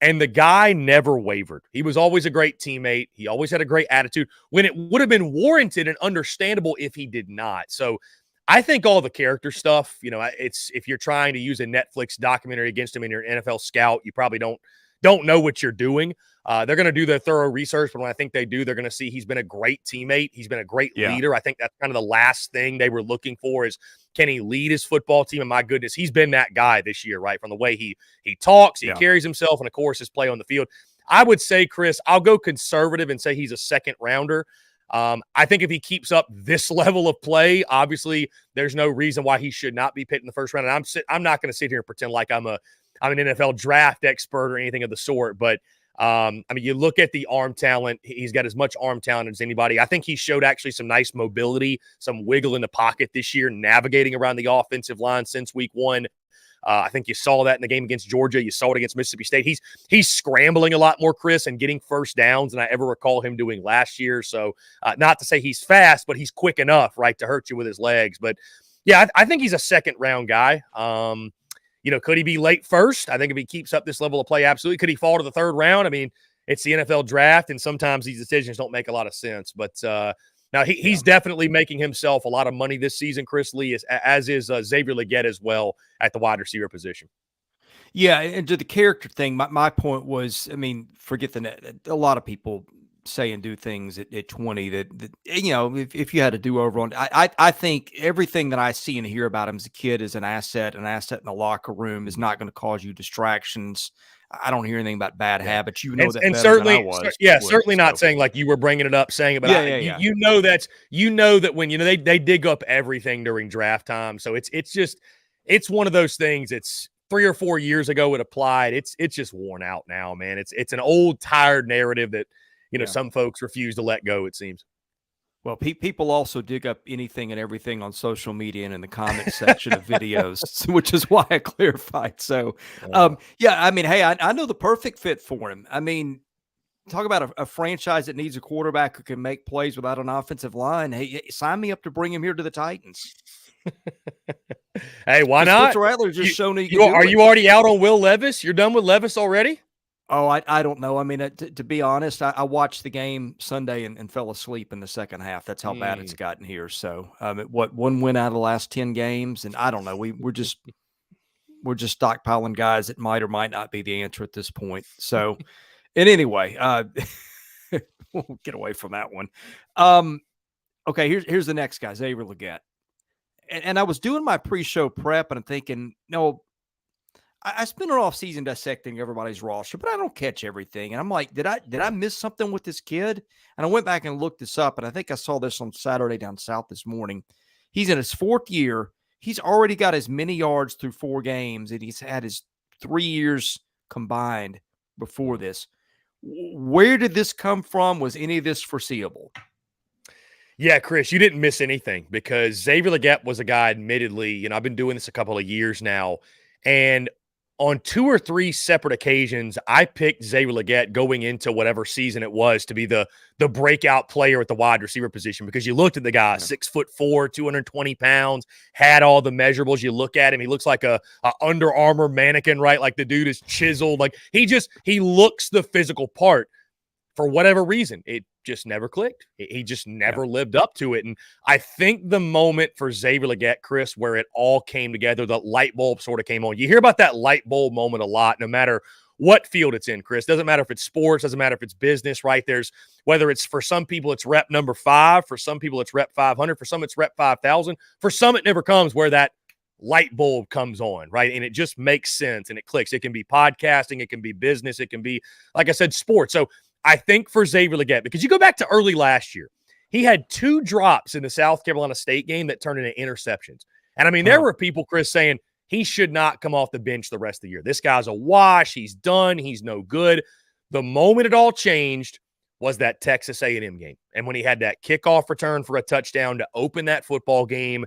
and the guy never wavered. He was always a great teammate. He always had a great attitude when it would have been warranted and understandable if he did not. So I think all the character stuff, you know, it's if you're trying to use a Netflix documentary against him and you're an NFL scout, you probably don't know what you're doing. They're going to do their thorough research, but when I think they do, they're going to see he's been a great teammate. He's been a great leader. I think that's kind of the last thing they were looking for is, can he lead his football team? And my goodness, he's been that guy this year, right? From the way he talks, he carries himself, and of course his play on the field. I would say, Chris, I'll go conservative and say he's a second rounder. I think if he keeps up this level of play, obviously there's no reason why he should not be picked in the first round. And I'm not going to sit here and pretend like I'm an NFL draft expert or anything of the sort, but I mean, you look at the arm talent, he's got as much arm talent as anybody. I think he showed actually some nice mobility, some wiggle in the pocket this year, navigating around the offensive line since week 1. I think you saw that in the game against Georgia. You saw it against Mississippi State. He's scrambling a lot more, Chris, and getting first downs than I ever recall him doing last year. So not to say he's fast, but he's quick enough, right, to hurt you with his legs. But yeah, I think he's a second round guy. You know, could he be late first? I think if he keeps up this level of play, absolutely. Could he fall to the third round? I mean, it's the NFL draft, and sometimes these decisions don't make a lot of sense. But Now, he's definitely making himself a lot of money this season, Chris Lee, as is Xavier Legette as well at the wide receiver position. Yeah, and to the character thing, my point was, I mean, forget a lot of people say and do things at 20 that if you had a do-over on, I think everything that I see and hear about him as a kid is an asset in the locker room, is not going to cause you distractions. I don't hear anything about bad habits. You know that and better certainly, than I was. certainly not saying like you were bringing it up, saying it, but you know that when they dig up everything during draft time, so it's one of those things. It's 3 or 4 years ago it applied. It's just worn out now, man. It's an old, tired narrative that some folks refuse to let go, it seems. Well, people also dig up anything and everything on social media and in the comment section of videos, which is why I clarified. So, I mean, hey, I know the perfect fit for him. I mean, talk about a franchise that needs a quarterback who can make plays without an offensive line. Hey, sign me up to bring him here to the Titans. Hey, why not? Spencer Rattler's just shown you already out on Will Levis? You're done with Levis already? Oh, I don't know. I mean, to be honest, I watched the game Sunday and fell asleep in the second half. That's how bad it's gotten here. So, one win out of the last 10 games, and I don't know. We're just stockpiling guys that might or might not be the answer at this point. So, and anyway, we'll get away from that one. Okay, here's the next guy, Xavier Legette, and I was doing my pre-show prep, and I'm thinking, no. I spent an off season dissecting everybody's roster, but I don't catch everything. And I'm like, did I miss something with this kid? And I went back and looked this up, and I think I saw this on Saturday down south this morning. He's in his 4th year. He's already got as many yards through 4 games, and he's had his 3 years combined before this. Where did this come from? Was any of this foreseeable? Yeah, Chris, you didn't miss anything, because Xavier Legette was a guy, admittedly, I've been doing this a couple of years now, and on 2 or 3 separate occasions, I picked Xavier Legette going into whatever season it was to be the breakout player at the wide receiver position, because you looked at the guy, 6'4", 220 pounds, had all the measurables. You look at him, he looks like a Under Armour mannequin, right? Like the dude is chiseled. Like he looks the physical part. For whatever reason, it just never clicked. He just never lived up to it. And I think the moment for Xavier Legette, Chris, where it all came together, the light bulb sort of came on. You hear about that light bulb moment a lot, no matter what field it's in, Chris. Doesn't matter if it's sports, doesn't matter if it's business, right? There's, whether it's for some people, it's rep number 5. For some people, it's rep 500. For some, it's rep 5,000. For some, it never comes where that light bulb comes on, right? And it just makes sense and it clicks. It can be podcasting. It can be business. It can be, like I said, sports. So I think for Xavier Legette, because you go back to early last year, he had 2 drops in the South Carolina State game that turned into interceptions. And I mean, there were people, Chris, saying he should not come off the bench the rest of the year. This guy's a wash. He's done. He's no good. The moment it all changed was that Texas A&M game. And when he had that kickoff return for a touchdown to open that football game,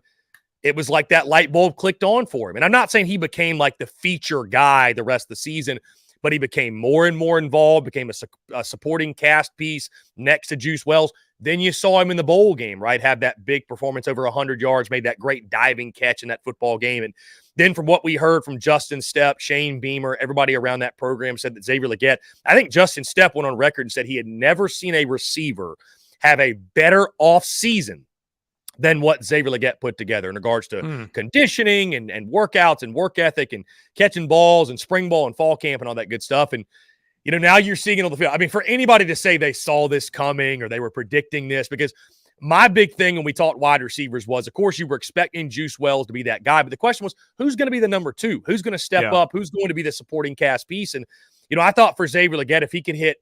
it was like that light bulb clicked on for him. And I'm not saying he became like the feature guy the rest of the season, but he became more and more involved, became a supporting cast piece next to Juice Wells. Then you saw him in the bowl game, right? Have that big performance, over 100 yards, made that great diving catch in that football game. And then from what we heard from Justin Stepp, Shane Beamer, everybody around that program said that Xavier Legette, I think Justin Stepp went on record and said he had never seen a receiver have a better offseason than what Xavier Legette put together in regards to conditioning and workouts and work ethic and catching balls and spring ball and fall camp and all that good stuff. And, now you're seeing it on the field. I mean, for anybody to say they saw this coming or they were predicting this, because my big thing when we talked wide receivers was, of course, you were expecting Juice Wells to be that guy. But the question was, who's going to be the number 2? Who's going to step up? Who's going to be the supporting cast piece? And, I thought for Xavier Legette, if he can hit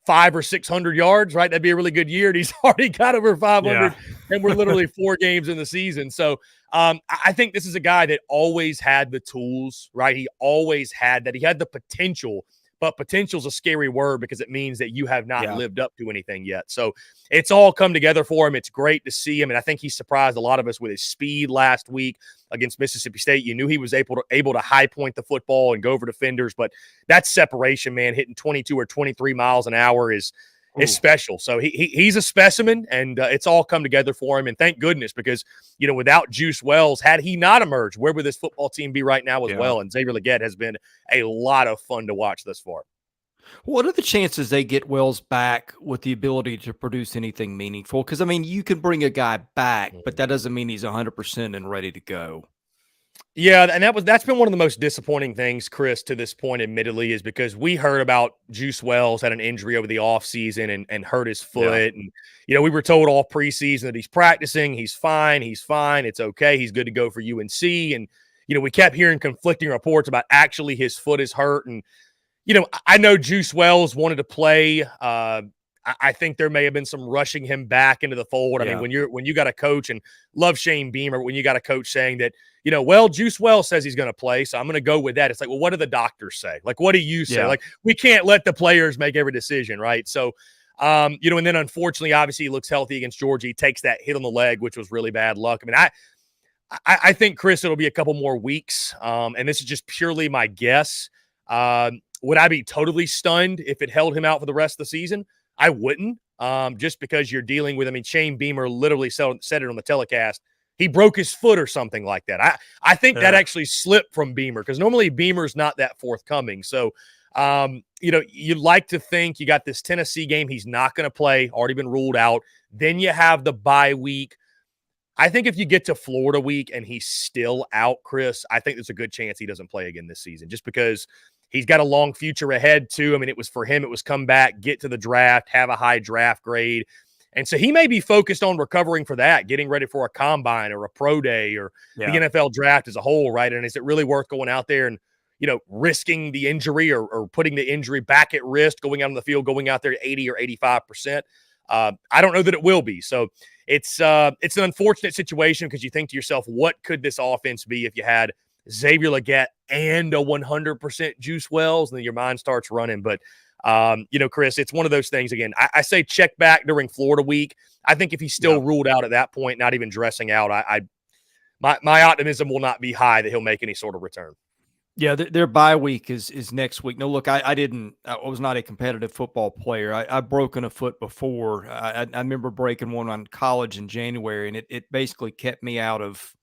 500 or 600 yards, right, that'd be a really good year. And he's already got over 500, and we're literally 4 games in the season. So I think this is a guy that always had the tools, right? He always had that. He had the potential, but potential is a scary word because it means that you have not lived up to anything yet. So it's all come together for him. It's great to see him. And I think he surprised a lot of us with his speed last week against Mississippi State. You knew he was able to high point the football and go over defenders, but that separation, man, hitting 22 or 23 miles an hour is special. So he's a specimen, and it's all come together for him. And thank goodness, because, without Juice Wells, had he not emerged, where would this football team be right now as well? And Xavier Legette has been a lot of fun to watch thus far. What are the chances they get Wells back with the ability to produce anything meaningful? Because, I mean, you can bring a guy back, but that doesn't mean he's 100% and ready to go. Yeah, and that's been one of the most disappointing things, Chris, to this point, admittedly, is because we heard about Juice Wells had an injury over the offseason and hurt his foot. And, we were told all preseason that he's practicing, he's fine, it's okay, he's good to go for UNC. And, we kept hearing conflicting reports about actually his foot is hurt. And, I know Juice Wells wanted to play. I think there may have been some rushing him back into the fold. I mean, when you got a coach, and love Shane Beamer, when you got a coach saying that, Juice Wells says he's going to play, so I'm going to go with that. It's like, well, what do the doctors say? Like, what do you say? Like, we can't let the players make every decision, right? So, and then unfortunately, obviously, he looks healthy against Georgia. He takes that hit on the leg, which was really bad luck. I mean, I think, Chris, it'll be a couple more weeks, and this is just purely my guess. Would I be totally stunned if it held him out for the rest of the season? I wouldn't, just because you're dealing with, Shane Beamer literally said it on the telecast. He broke his foot or something like that. I think that actually slipped from Beamer, because normally Beamer's not that forthcoming. So, you'd like to think you got this Tennessee game. He's not going to play, already been ruled out. Then you have the bye week. I think if you get to Florida week and he's still out, Chris, I think there's a good chance he doesn't play again this season, just because he's got a long future ahead too. I mean, it was come back, get to the draft, have a high draft grade. And so he may be focused on recovering for that, getting ready for a combine or a pro day or the NFL draft as a whole, right? And is it really worth going out there and, risking the injury or putting the injury back at risk, going out on the field, going out there at 80 or 85%? I don't know that it will be. So it's an unfortunate situation, because you think to yourself, what could this offense be if you had Xavier Legette and a 100% Juice Wells? And then your mind starts running. But, Chris, it's one of those things. Again, I say check back during Florida week. I think if he's still ruled out at that point, not even dressing out, my optimism will not be high that he'll make any sort of return. Yeah, their bye week is next week. No, look, I was not a competitive football player. I've broken a foot before. I remember breaking one on college in January, and it basically kept me out of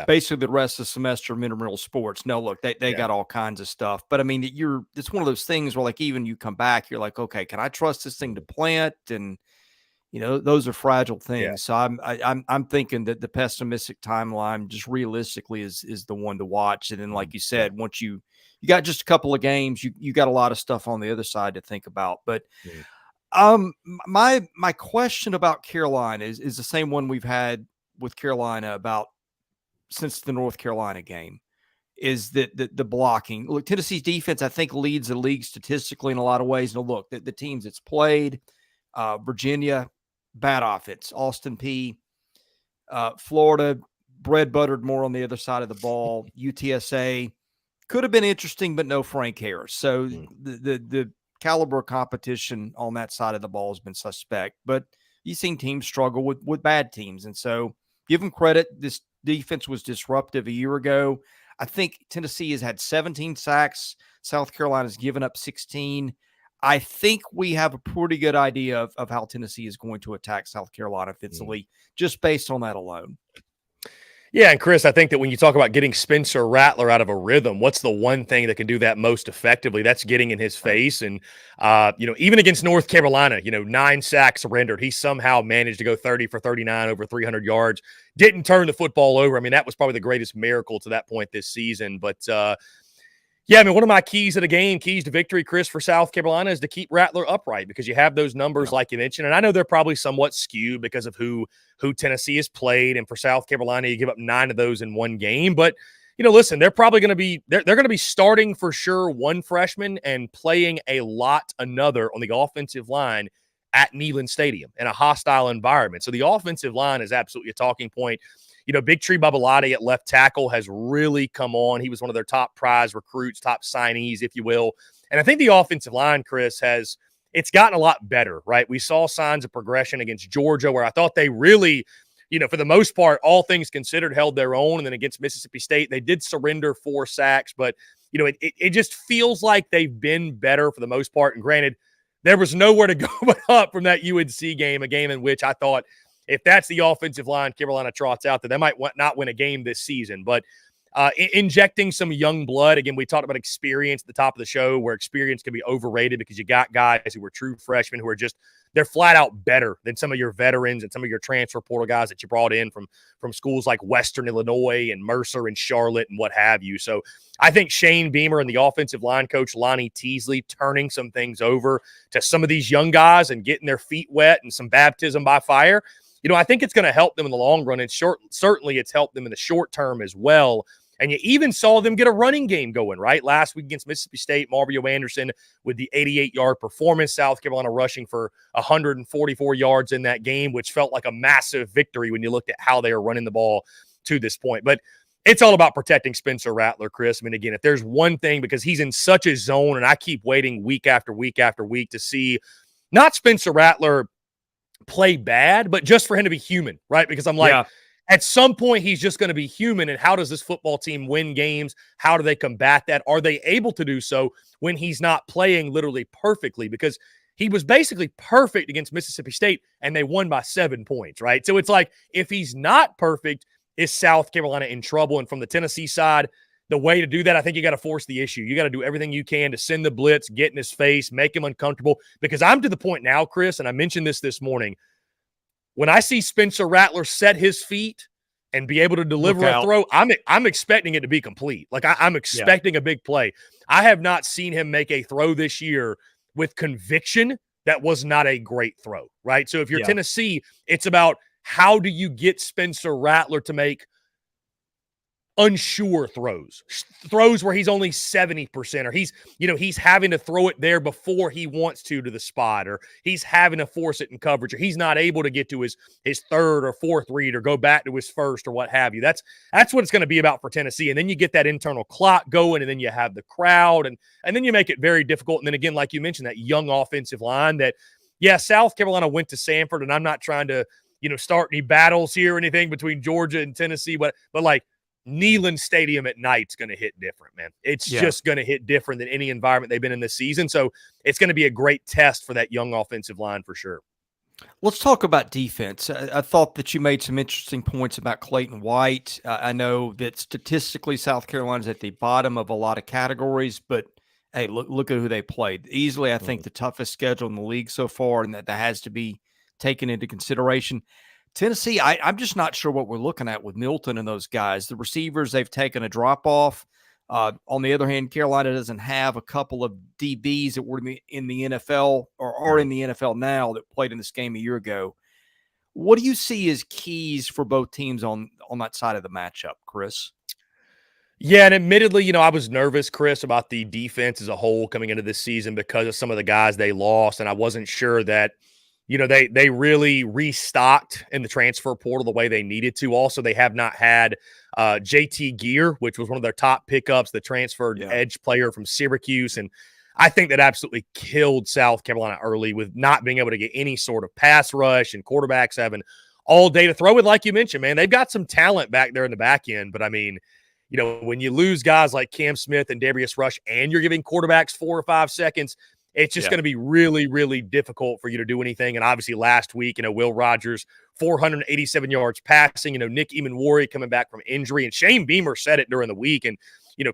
basically the rest of the semester of intramural sports. No, look, they got all kinds of stuff. But, I mean, it's one of those things where, like, even you come back, you're like, okay, can I trust this thing to plant? And, those are fragile things. Yeah. So I'm thinking that the pessimistic timeline just realistically is the one to watch. And then, like you said, once you got just a couple of games, you got a lot of stuff on the other side to think about. But my question about Carolina is the same one we've had with Carolina about since the North Carolina game, is that the blocking. Look, Tennessee's defense, I think, leads the league statistically in a lot of ways. No, look, the teams it's played, Virginia, bad offense. Austin Peay, Florida, bread buttered more on the other side of the ball. UTSA could have been interesting, but no Frank Harris. So the caliber of competition on that side of the ball has been suspect. But you've seen teams struggle with bad teams. And so give them credit. This defense was disruptive a year ago. I think Tennessee has had 17 sacks. South Carolina's given up 16. I think we have a pretty good idea of how Tennessee is going to attack South Carolina offensively, just based on that alone. Yeah, and Chris, I think that when you talk about getting Spencer Rattler out of a rhythm, what's the one thing that can do that most effectively? That's getting in his face. And, even against North Carolina, 9 sacks surrendered. He somehow managed to go 30 for 39, over 300 yards, didn't turn the football over. I mean, that was probably the greatest miracle to that point this season. But, one of my keys to the game, keys to victory, Chris, for South Carolina is to keep Rattler upright, because you have those numbers like you mentioned. And I know they're probably somewhat skewed because of who Tennessee has played. And for South Carolina, you give up 9 of those in one game. But, listen, they're probably going to be – they're going to be starting for sure one freshman and playing a lot another on the offensive line at Neyland Stadium in a hostile environment. So the offensive line is absolutely a talking point. Big Tree Babalati at left tackle has really come on. He was one of their top prize recruits, top signees, if you will. And I think the offensive line, Chris, it's gotten a lot better, right? We saw signs of progression against Georgia, where I thought they really, for the most part, all things considered, held their own. And then against Mississippi State, they did surrender 4 sacks. But, it just feels like they've been better for the most part. And granted, there was nowhere to go but up from that UNC game, a game in which I thought, if that's the offensive line Carolina trots out, that they might not win a game this season. But injecting some young blood. Again, we talked about experience at the top of the show, where experience can be overrated because you got guys who were true freshmen who are just, they're flat out better than some of your veterans and some of your transfer portal guys that you brought in from schools like Western Illinois and Mercer and Charlotte and what have you. So I think Shane Beamer and the offensive line coach Lonnie Teasley turning some things over to some of these young guys and getting their feet wet and some baptism by fire, I think it's going to help them in the long run. And certainly it's helped them in the short term as well. And you even saw them get a running game going, right? Last week against Mississippi State, Mario Anderson with the 88-yard performance, South Carolina rushing for 144 yards in that game, which felt like a massive victory when you looked at how they are running the ball to this point. But it's all about protecting Spencer Rattler, Chris. I mean, again, if there's one thing, because he's in such a zone, and I keep waiting week after week after week to see not Spencer Rattler play bad, but just for him to be human, right? Because I'm like, at some point, he's just going to be human. And how does this football team win games? How do they combat that? Are they able to do so when he's not playing literally perfectly? Because he was basically perfect against Mississippi State, and they won by 7 points, right? So it's like, if he's not perfect, is South Carolina in trouble? And from the Tennessee side, the way to do that, I think you got to force the issue. You got to do everything you can to send the blitz, get in his face, make him uncomfortable. Because I'm to the point now, Chris, and I mentioned this morning, when I see Spencer Rattler set his feet and be able to deliver a throw, I'm expecting it to be complete. Like I'm expecting a big play. I have not seen him make a throw this year with conviction that was not a great throw, right? So if you're Tennessee, it's about how do you get Spencer Rattler to make unsure throws where he's only 70%, or he's having to throw it there before he wants to the spot, or he's having to force it in coverage, or he's not able to get to his third or fourth read or go back to his first or what have you. That's what it's going to be about for Tennessee. And then you get that internal clock going, and then you have the crowd, and then you make it very difficult. And then again, like you mentioned, that young offensive line that, South Carolina went to Sanford, and I'm not trying to, start any battles here or anything between Georgia and Tennessee, but like, Neyland Stadium at night's going to hit different, man. It's just going to hit different than any environment they've been in this season. So it's going to be a great test for that young offensive line for sure. Let's talk about defense. I thought that you made some interesting points about Clayton White. I know that statistically South Carolina's at the bottom of a lot of categories, but hey, look at who they played. Easily, I think, the toughest schedule in the league so far, and that has to be taken into consideration. Tennessee, I'm just not sure what we're looking at with Milton and those guys. The receivers, they've taken a drop-off. On the other hand, Carolina doesn't have a couple of DBs that were in the NFL or are in the NFL now that played in this game a year ago. What do you see as keys for both teams on that side of the matchup, Chris? Yeah, and admittedly, I was nervous, Chris, about the defense as a whole coming into this season because of some of the guys they lost, and I wasn't sure that they really restocked in the transfer portal the way they needed to. Also, they have not had JT Gear, which was one of their top pickups, the transferred edge player from Syracuse. And I think that absolutely killed South Carolina early with not being able to get any sort of pass rush and quarterbacks having all day to throw with. Like you mentioned, man, they've got some talent back there in the back end. But, I mean, when you lose guys like Cam Smith and Darius Rush and you're giving quarterbacks 4 or 5 seconds, it's just going to be really, really difficult for you to do anything. And obviously last week, Will Rogers, 487 yards passing, Nick Emanwari coming back from injury. And Shane Beamer said it during the week. And,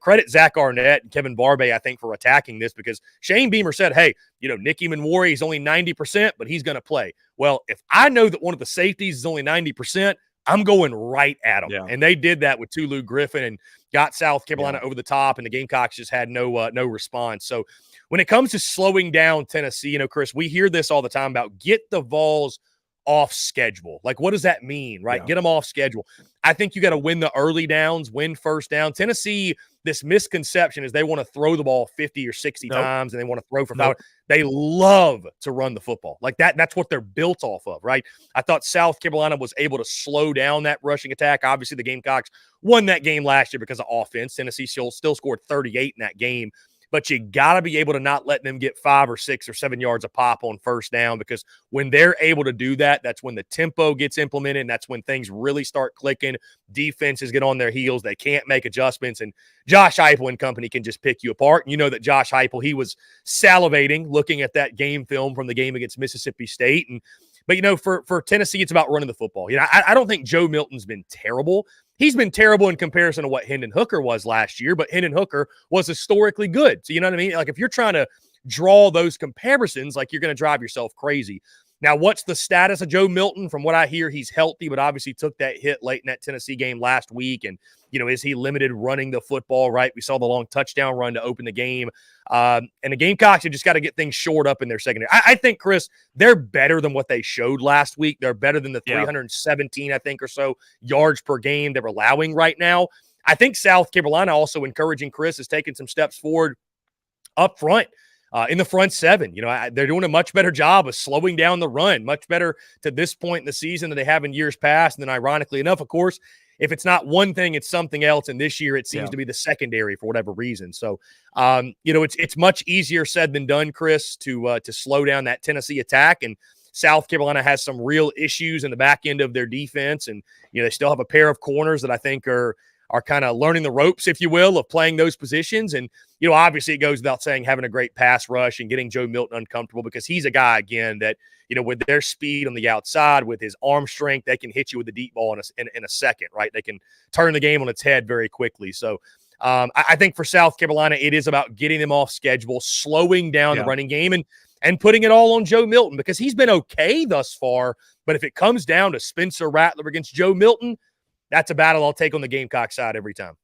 credit Zach Arnett and Kevin Barbay, I think, for attacking this, because Shane Beamer said, hey, Nick Emanwari is only 90%, but he's going to play. Well, if I know that one of the safeties is only 90%, I'm going right at them. Yeah. And they did that with Tulu Griffin and got South Carolina over the top, and the Gamecocks just had no response. So when it comes to slowing down Tennessee, Chris, we hear this all the time about get the Vols off schedule. Like, what does that mean, right? Yeah. Get them off schedule. I think you got to win the early downs, win first down. Tennessee, this misconception is they want to throw the ball 50 or 60 times and they want to throw for power. They love to run the football. Like that's what they're built off of, right? I thought South Carolina was able to slow down that rushing attack. Obviously, the Gamecocks won that game last year because of offense. Tennessee still scored 38 in that game. But you got to be able to not let them get 5 or 6 or 7 yards a pop on first down, because when they're able to do that, that's when the tempo gets implemented, and that's when things really start clicking. Defenses get on their heels. They can't make adjustments, and Josh Heupel and company can just pick you apart. You know that Josh Heupel, he was salivating looking at that game film from the game against Mississippi State. But, for Tennessee, it's about running the football. I don't think Joe Milton's been terrible. He's been terrible in comparison to what Hendon Hooker was last year, but Hendon Hooker was historically good. So you know what I mean? Like if you're trying to draw those comparisons, like you're going to drive yourself crazy. Now, what's the status of Joe Milton? From what I hear, he's healthy, but obviously took that hit late in that Tennessee game last week. And, is he limited running the football, right? We saw the long touchdown run to open the game. And the Gamecocks have just got to get things shored up in their secondary. I think, Chris, they're better than what they showed last week. They're better than the 317, I think, or so yards per game they're allowing right now. I think South Carolina also encouraging Chris is taking some steps forward up front. In the front seven, they're doing a much better job of slowing down the run, much better to this point in the season than they have in years past. And then ironically enough, of course, if it's not one thing, it's something else. And this year it seems to be the secondary for whatever reason. So, it's much easier said than done, Chris, to slow down that Tennessee attack. And South Carolina has some real issues in the back end of their defense. And, they still have a pair of corners that I think are kind of learning the ropes, if you will, of playing those positions. And, obviously it goes without saying having a great pass rush and getting Joe Milton uncomfortable because he's a guy, again, that, with their speed on the outside, with his arm strength, they can hit you with the deep ball in a second, right? They can turn the game on its head very quickly. So I think for South Carolina, it is about getting them off schedule, slowing down the running game and putting it all on Joe Milton because he's been okay thus far. But if it comes down to Spencer Rattler against Joe Milton, that's a battle I'll take on the Gamecock side every time.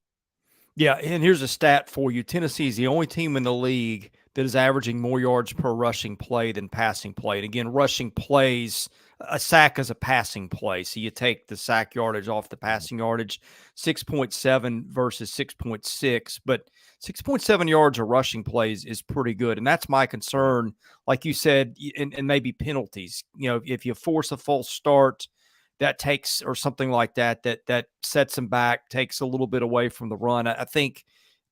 Yeah, and here's a stat for you. Tennessee is the only team in the league that is averaging more yards per rushing play than passing play. And again, rushing plays, a sack is a passing play. So you take the sack yardage off the passing yardage, 6.7 versus 6.6. But 6.7 yards of rushing plays is pretty good. And that's my concern, like you said, and maybe penalties. If you force a false start, that takes, or something like that sets them back, takes a little bit away from the run. I think,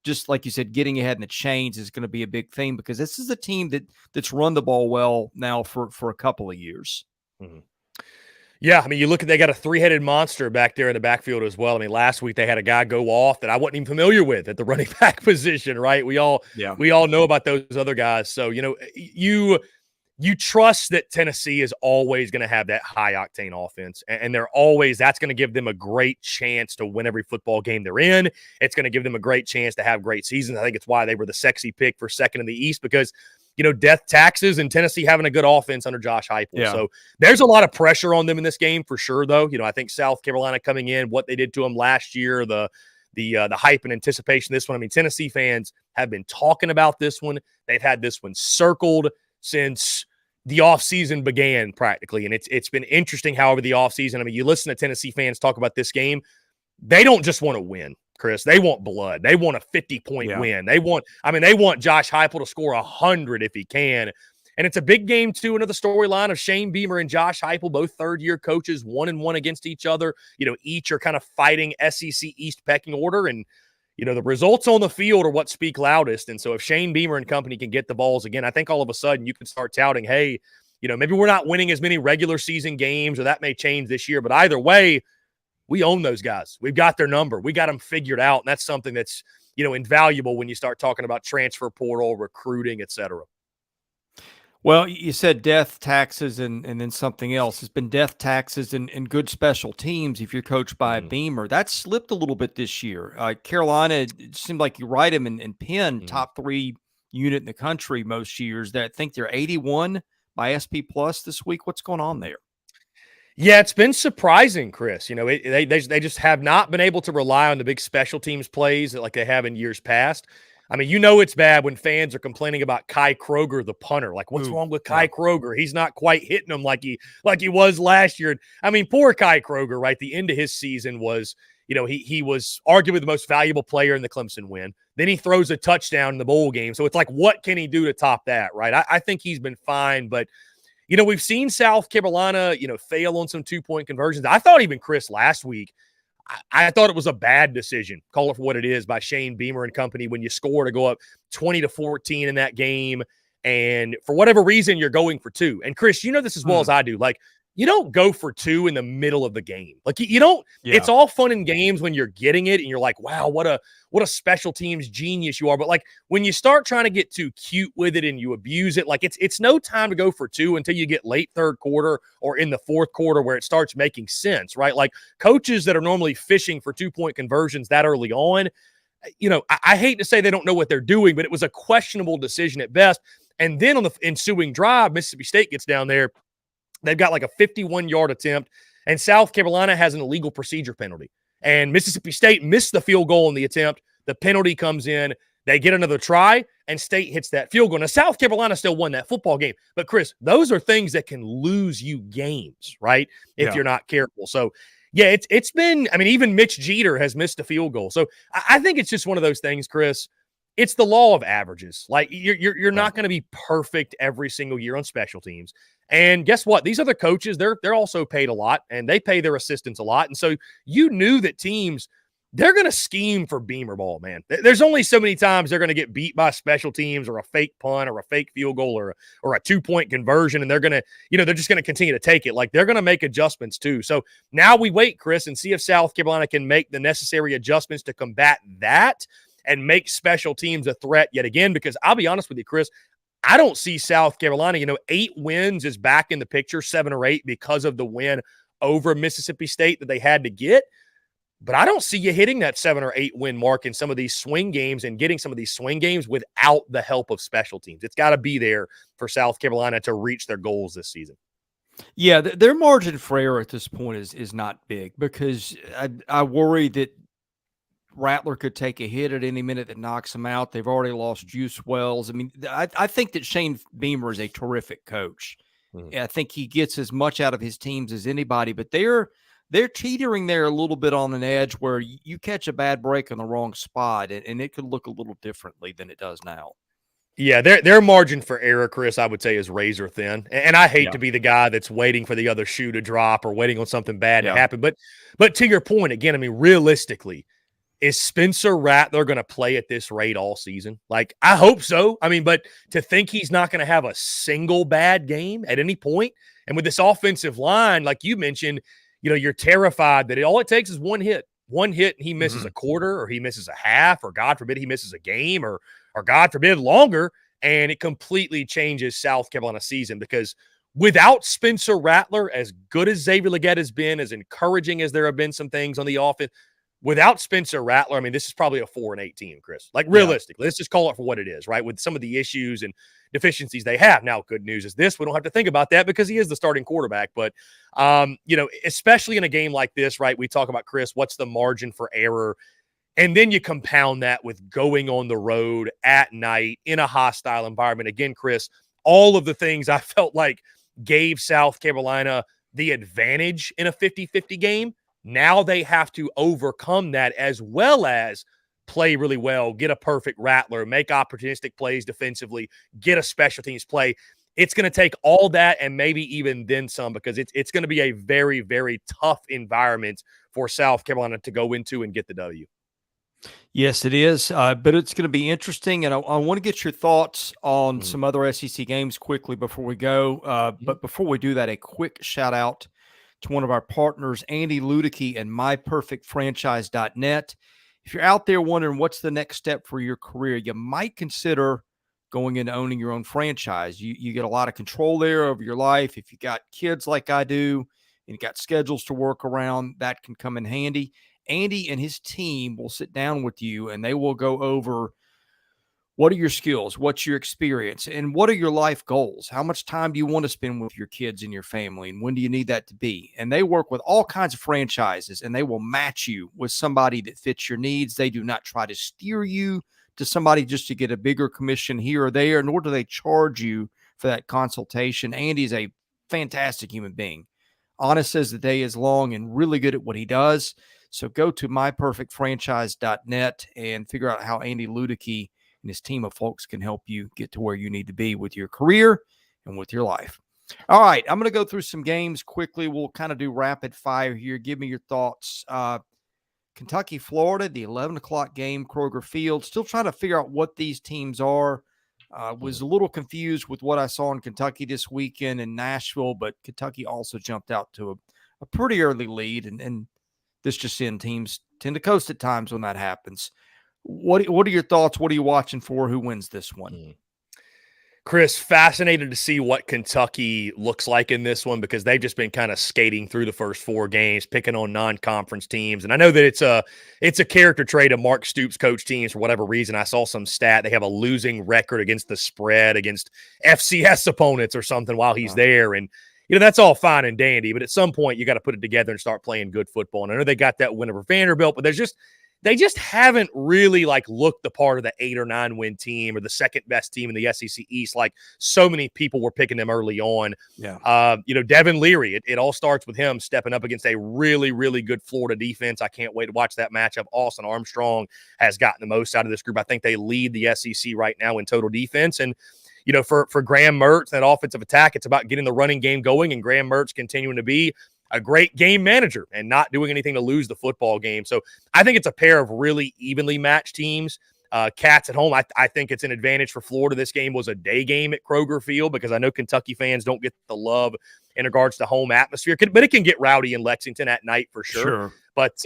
just like you said, getting ahead in the chains is going to be a big thing because this is a team that's run the ball well now for a couple of years. Mm-hmm. Yeah, I mean, you look at, they got a three-headed monster back there in the backfield as well. I mean, last week they had a guy go off that I wasn't even familiar with at the running back position, right? We all know about those other guys. So, you trust that Tennessee is always going to have that high-octane offense, and that's going to give them a great chance to win every football game they're in. It's going to give them a great chance to have great seasons. I think it's why they were the sexy pick for second in the East because, death taxes and Tennessee having a good offense under Josh Heupel. Yeah. So there's a lot of pressure on them in this game for sure, though. I think South Carolina coming in, what they did to them last year, the hype and anticipation of this one. I mean, Tennessee fans have been talking about this one. They've had this one circled since the offseason began practically. And it's been interesting, however, the offseason. I mean, you listen to Tennessee fans talk about this game. They don't just want to win, Chris. They want blood. They want a 50-point win. They want Josh Heupel to score 100 if he can. And it's a big game, too. Another storyline of Shane Beamer and Josh Heupel, both third-year coaches, 1-1 against each other. Each are kind of fighting SEC East pecking order. And the results on the field are what speak loudest. And so if Shane Beamer and company can get the balls again, I think all of a sudden you can start touting, hey, maybe we're not winning as many regular season games, or that may change this year. But either way, we own those guys. We've got their number. We got them figured out. And that's something that's, invaluable when you start talking about transfer portal, recruiting, et cetera. Well, you said death taxes and then something else. It's been death taxes and good special teams if you're coached by a Beamer. That slipped a little bit this year. Carolina, it seemed like you write them in Penn, top 3 unit in the country most years. I think they're 81 by SP Plus this week. What's going on there? Yeah, it's been surprising, Chris. They just have not been able to rely on the big special teams plays like they have in years past. I mean, it's bad when fans are complaining about Kai Kroger, the punter. Like, what's wrong with Kai Kroger? He's not quite hitting them like he was last year. I mean, poor Kai Kroger, right? The end of his season was, he was arguably the most valuable player in the Clemson win. Then he throws a touchdown in the bowl game. So it's like, what can he do to top that, right? I think he's been fine, but we've seen South Carolina, fail on some 2-point conversions. I thought even Chris last week, I thought it was a bad decision, call it for what it is, by Shane Beamer and company when you score to go up 20-14 in that game. And for whatever reason, you're going for 2. And Chris, this as well as I do. Like, you don't go for 2 in the middle of the game. Like you don't, it's all fun and games when you're getting it and you're like, wow, what a special teams genius you are. But like when you start trying to get too cute with it and you abuse it, like it's no time to go for 2 until you get late third quarter or in the fourth quarter where it starts making sense, right? Like coaches that are normally fishing for 2-point conversions that early on, I hate to say they don't know what they're doing, but it was a questionable decision at best. And then on the ensuing drive, Mississippi State gets down there. They've got like a 51-yard attempt, and South Carolina has an illegal procedure penalty. And Mississippi State missed the field goal in the attempt. The penalty comes in. They get another try, and State hits that field goal. Now, South Carolina still won that football game. But, Chris, those are things that can lose you games, right, if you're not careful. So, yeah, it's been – I mean, even Mitch Jeter has missed a field goal. So, I think it's just one of those things, Chris. It's the law of averages. Like, you're not going to be perfect every single year on special teams. And guess what? These other coaches, they're also paid a lot, and they pay their assistants a lot. And so you knew that teams, they're going to scheme for Beamer ball, man. There's only so many times they're going to get beat by special teams or a fake punt or a fake field goal or a 2-point conversion, and they're going to, they're just going to continue to take it. Like, they're going to make adjustments too. So now we wait, Chris, and see if South Carolina can make the necessary adjustments to combat that and make special teams a threat yet again, because I'll be honest with you, Chris, I don't see South Carolina, 8 wins is back in the picture, 7 or 8 because of the win over Mississippi State that they had to get. But I don't see you hitting that 7 or 8 win mark in some of these swing games and getting some of these swing games without the help of special teams. It's got to be there for South Carolina to reach their goals this season. Yeah, their margin for error at this point is not big, because I worry that Rattler could take a hit at any minute that knocks him out. They've already lost Juice Wells. I mean, I think that Shane Beamer is a terrific coach. I think he gets as much out of his teams as anybody, but they're teetering there a little bit on an edge where you catch a bad break in the wrong spot, and it could look a little differently than it does now. Yeah, their margin for error, Chris, I would say is razor thin. And I hate to be the guy that's waiting for the other shoe to drop or waiting on something bad to happen. But to your point, again, I mean, realistically, is Spencer Rattler going to play at this rate all season? Like, I hope so. I mean, but to think he's not going to have a single bad game at any point, and with this offensive line, like you mentioned, you're terrified that all it takes is one hit, and he misses a quarter, or he misses a half, or God forbid he misses a game, or God forbid longer, and it completely changes South Carolina's season. Because without Spencer Rattler, as good as Xavier Legette has been, as encouraging as there have been some things on the offense, without Spencer Rattler, I mean, this is probably a 4-8 team, Chris. Like, realistically, let's just call it for what it is, right? With some of the issues and deficiencies they have. Now, good news is this: we don't have to think about that because he is the starting quarterback. But, especially in a game like this, right, we talk about, Chris, what's the margin for error? And then you compound that with going on the road at night in a hostile environment. Again, Chris, all of the things I felt like gave South Carolina the advantage in a 50-50 game. Now they have to overcome that, as well as play really well, get a perfect Rattler, make opportunistic plays defensively, get a special teams play. It's going to take all that and maybe even then some, because it's going to be a very, very tough environment for South Carolina to go into and get the W. Yes, it is, but it's going to be interesting, and I want to get your thoughts on some other SEC games quickly before we go. But before we do that, a quick shout-out to one of our partners, Andy Ludicky and MyPerfectFranchise.net. If you're out there wondering what's the next step for your career, you might consider going into owning your own franchise. You get a lot of control there over your life. If you got kids like I do and you got schedules to work around, that can come in handy. Andy and his team will sit down with you and they will go over what are your skills, what's your experience, and what are your life goals? How much time do you want to spend with your kids and your family, and when do you need that to be? And they work with all kinds of franchises, and they will match you with somebody that fits your needs. They do not try to steer you to somebody just to get a bigger commission here or there, nor do they charge you for that consultation. Andy's a fantastic human being. Honest as the day is long and really good at what he does. So go to myperfectfranchise.net and figure out how Andy Ludicky and his team of folks can help you get to where you need to be with your career and with your life. All right, I'm going to go through some games quickly. We'll kind of do rapid fire here. Give me your thoughts. Kentucky, Florida, the 11 o'clock game, Kroger Field. Still trying to figure out what these teams are. Was a little confused with what I saw in Kentucky this weekend in Nashville, but Kentucky also jumped out to a pretty early lead, and this just in, teams tend to coast at times when that happens. What are your thoughts? What are you watching for? Who wins this one? Chris, fascinated to see what Kentucky looks like in this one because they've just been kind of skating through the first 4 games, picking on non-conference teams. And I know that it's a character trait of Mark Stoops' coach teams for whatever reason. I saw some stat. They have a losing record against the spread against FCS opponents or something while he's there. And, that's all fine and dandy. But at some point, you got to put it together and start playing good football. And I know they got that win over Vanderbilt, but they just haven't really looked the part of the 8 or 9 win team or the second best team in the SEC East. Like so many people were picking them early on. Yeah. Devin Leary, it all starts with him stepping up against a really, really good Florida defense. I can't wait to watch that matchup. Austin Armstrong has gotten the most out of this group. I think they lead the SEC right now in total defense. And, for Graham Mertz, that offensive attack, it's about getting the running game going and Graham Mertz continuing to be a great game manager and not doing anything to lose the football game. So I think it's a pair of really evenly matched teams. Cats at home, I think it's an advantage for Florida. This game was a day game at Kroger Field because I know Kentucky fans don't get the love in regards to home atmosphere, but it can get rowdy in Lexington at night for sure. But,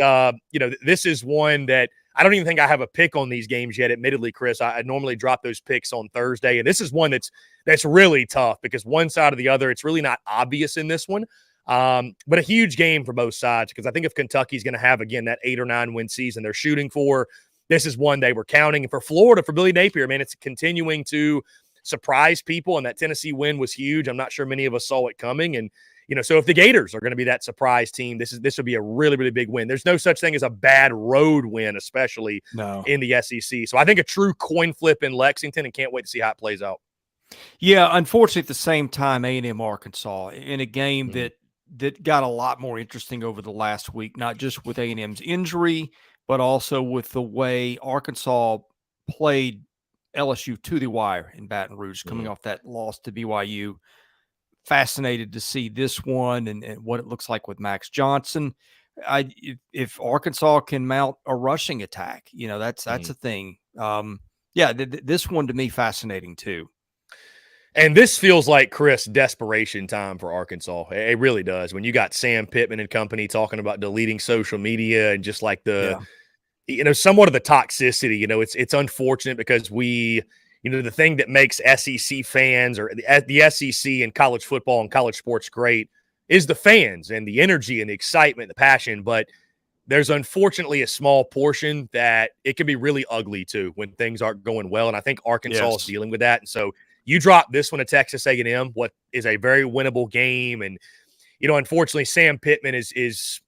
this is one that I don't even think I have a pick on these games yet. Admittedly, Chris, I normally drop those picks on Thursday. And this is one that's really tough because one side or the other, it's really not obvious in this one. But a huge game for both sides because I think if Kentucky's going to have, again, that 8 or 9 win season they're shooting for, this is one they were counting. And for Florida, for Billy Napier, man, it's continuing to surprise people. And that Tennessee win was huge. I'm not sure many of us saw it coming. And, so if the Gators are going to be that surprise team, this would be a really, really big win. There's no such thing as a bad road win, especially in the SEC. So I think a true coin flip in Lexington and can't wait to see how it plays out. Yeah, unfortunately, at the same time, A&M Arkansas in a game that got a lot more interesting over the last week, not just with A&M's injury, but also with the way Arkansas played LSU to the wire in Baton Rouge, coming off that loss to BYU. Fascinated to see this one and what it looks like with Max Johnson. If Arkansas can mount a rushing attack, that's a thing. This one to me fascinating too. And this feels like, Chris, desperation time for Arkansas. It really does. When you got Sam Pittman and company talking about deleting social media and just like somewhat of the toxicity, it's unfortunate because the thing that makes SEC fans or the SEC and college football and college sports great is the fans and the energy and the excitement, the passion. But there's unfortunately a small portion that it can be really ugly too when things aren't going well. And I think Arkansas is dealing with that. And so you drop this one to Texas A&M, what is a very winnable game. And, unfortunately, Sam Pittman is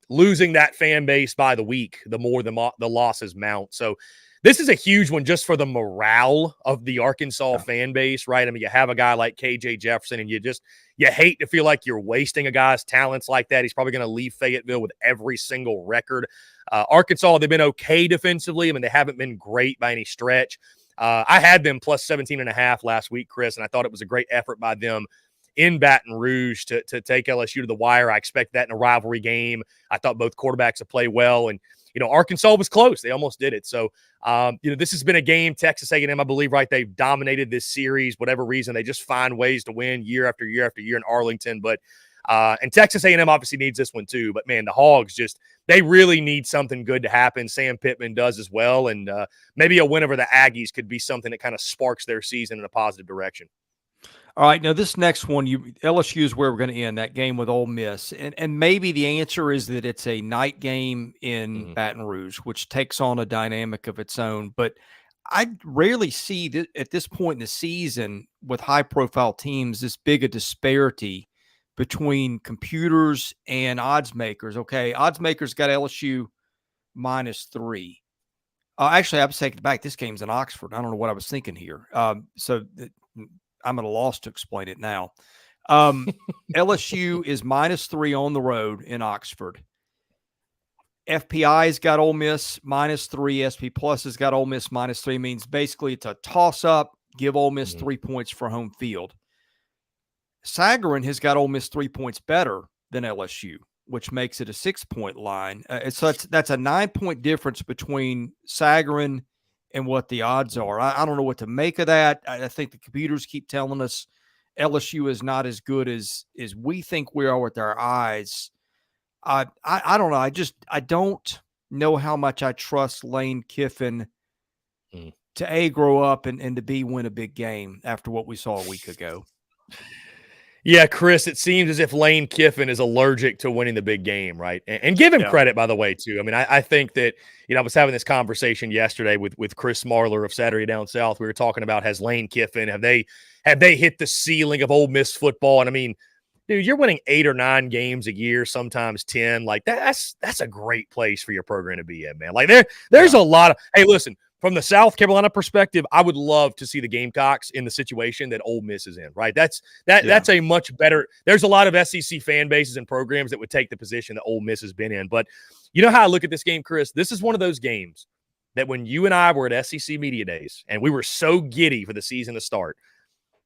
losing that fan base by the week, the more the losses mount. So this is a huge one just for the morale of the Arkansas fan base, right? I mean, you have a guy like KJ Jefferson, and you hate to feel like you're wasting a guy's talents like that. He's probably going to leave Fayetteville with every single record. Arkansas, they've been okay defensively. I mean, they haven't been great by any stretch. I had them plus 17.5 last week, Chris, and I thought it was a great effort by them in Baton Rouge to take LSU to the wire. I expect that in a rivalry game. I thought both quarterbacks have played well, and Arkansas was close. They almost did it. So, this has been a game. Texas A&M, I believe, right? They've dominated this series. Whatever reason, they just find ways to win year after year after year in Arlington. But and Texas A&M obviously needs this one too. But man, the Hogs they really need something good to happen. Sam Pittman does as well, and maybe a win over the Aggies could be something that kind of sparks their season in a positive direction. All right, now this next one, LSU is where we're going to end that game with Ole Miss, and maybe the answer is that it's a night game in Baton Rouge, which takes on a dynamic of its own. But I rarely see that at this point in the season with high-profile teams this big a disparity between computers and odds makers. Okay, odds makers got LSU -3. Actually, I was taking it back. This game's in Oxford. I don't know what I was thinking here. I'm at a loss to explain it now. LSU is -3 on the road in Oxford. FPI's got Ole Miss -3. SP Plus has got Ole Miss -3. Means basically it's a toss-up. Give Ole Miss 3 points for home field. Sagarin has got Ole Miss 3 points better than LSU, which makes it a 6-point line. So that's a 9-point difference between Sagarin and what the odds are. I don't know what to make of that. I think the computers keep telling us LSU is not as good as we think we are with our eyes. I don't know. I don't know how much I trust Lane Kiffin to grow up and to win a big game after what we saw a week ago. Yeah, Chris, it seems as if Lane Kiffin is allergic to winning the big game, right? And give him credit, by the way, too. I mean, I think that, I was having this conversation yesterday with Chris Marler of Saturday Down South. We were talking about, has Lane Kiffin, have they hit the ceiling of Ole Miss football? And I mean, dude, you're winning 8 or 9 games a year, sometimes 10. Like that's a great place for your program to be in, man. Like there's a lot of, hey, listen, from the South Carolina perspective, I would love to see the Gamecocks in the situation that Ole Miss is in, right? That's a much better. There's a lot of SEC fan bases and programs that would take the position that Ole Miss has been in. But you know how I look at this game, Chris? This is one of those games that when you and I were at SEC Media Days and we were so giddy for the season to start,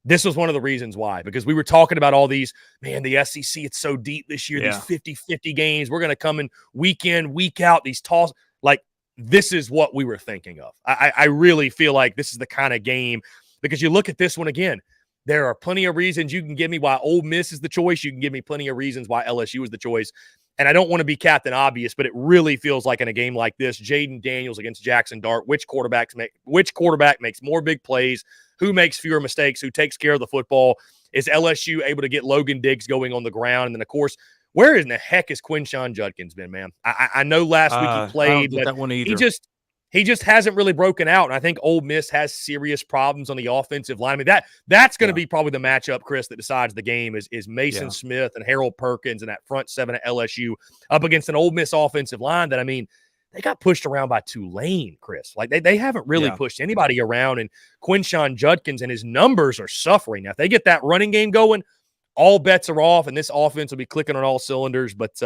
this was one of the reasons why, because we were talking about all these, man, the SEC, it's so deep this year, these 50-50 games. We're going to come in, week out, these toss. Like, this is what we were thinking of. I really feel like this is the kind of game, because you look at this one again, there are plenty of reasons you can give me why Ole Miss is the choice. You can give me plenty of reasons why LSU is the choice. And I don't want to be Captain Obvious, but it really feels like in a game like this, Jaden Daniels against Jackson Dart, which quarterback makes more big plays, who makes fewer mistakes, who takes care of the football? Is LSU able to get Logan Diggs going on the ground? And then, of course, where in the heck is Quinshawn Judkins been, man? I know last week he played, but that one either. he just hasn't really broken out. And I think Ole Miss has serious problems on the offensive line. I mean, that's going to be probably the matchup, Chris, that decides the game is Mason Smith and Harold Perkins and that front seven at LSU up against an Ole Miss offensive line that, I mean, they got pushed around by Tulane, Chris. Like they haven't really pushed anybody around, and Quinshawn Judkins and his numbers are suffering. Now, if they get that running game going, all bets are off, and this offense will be clicking on all cylinders. But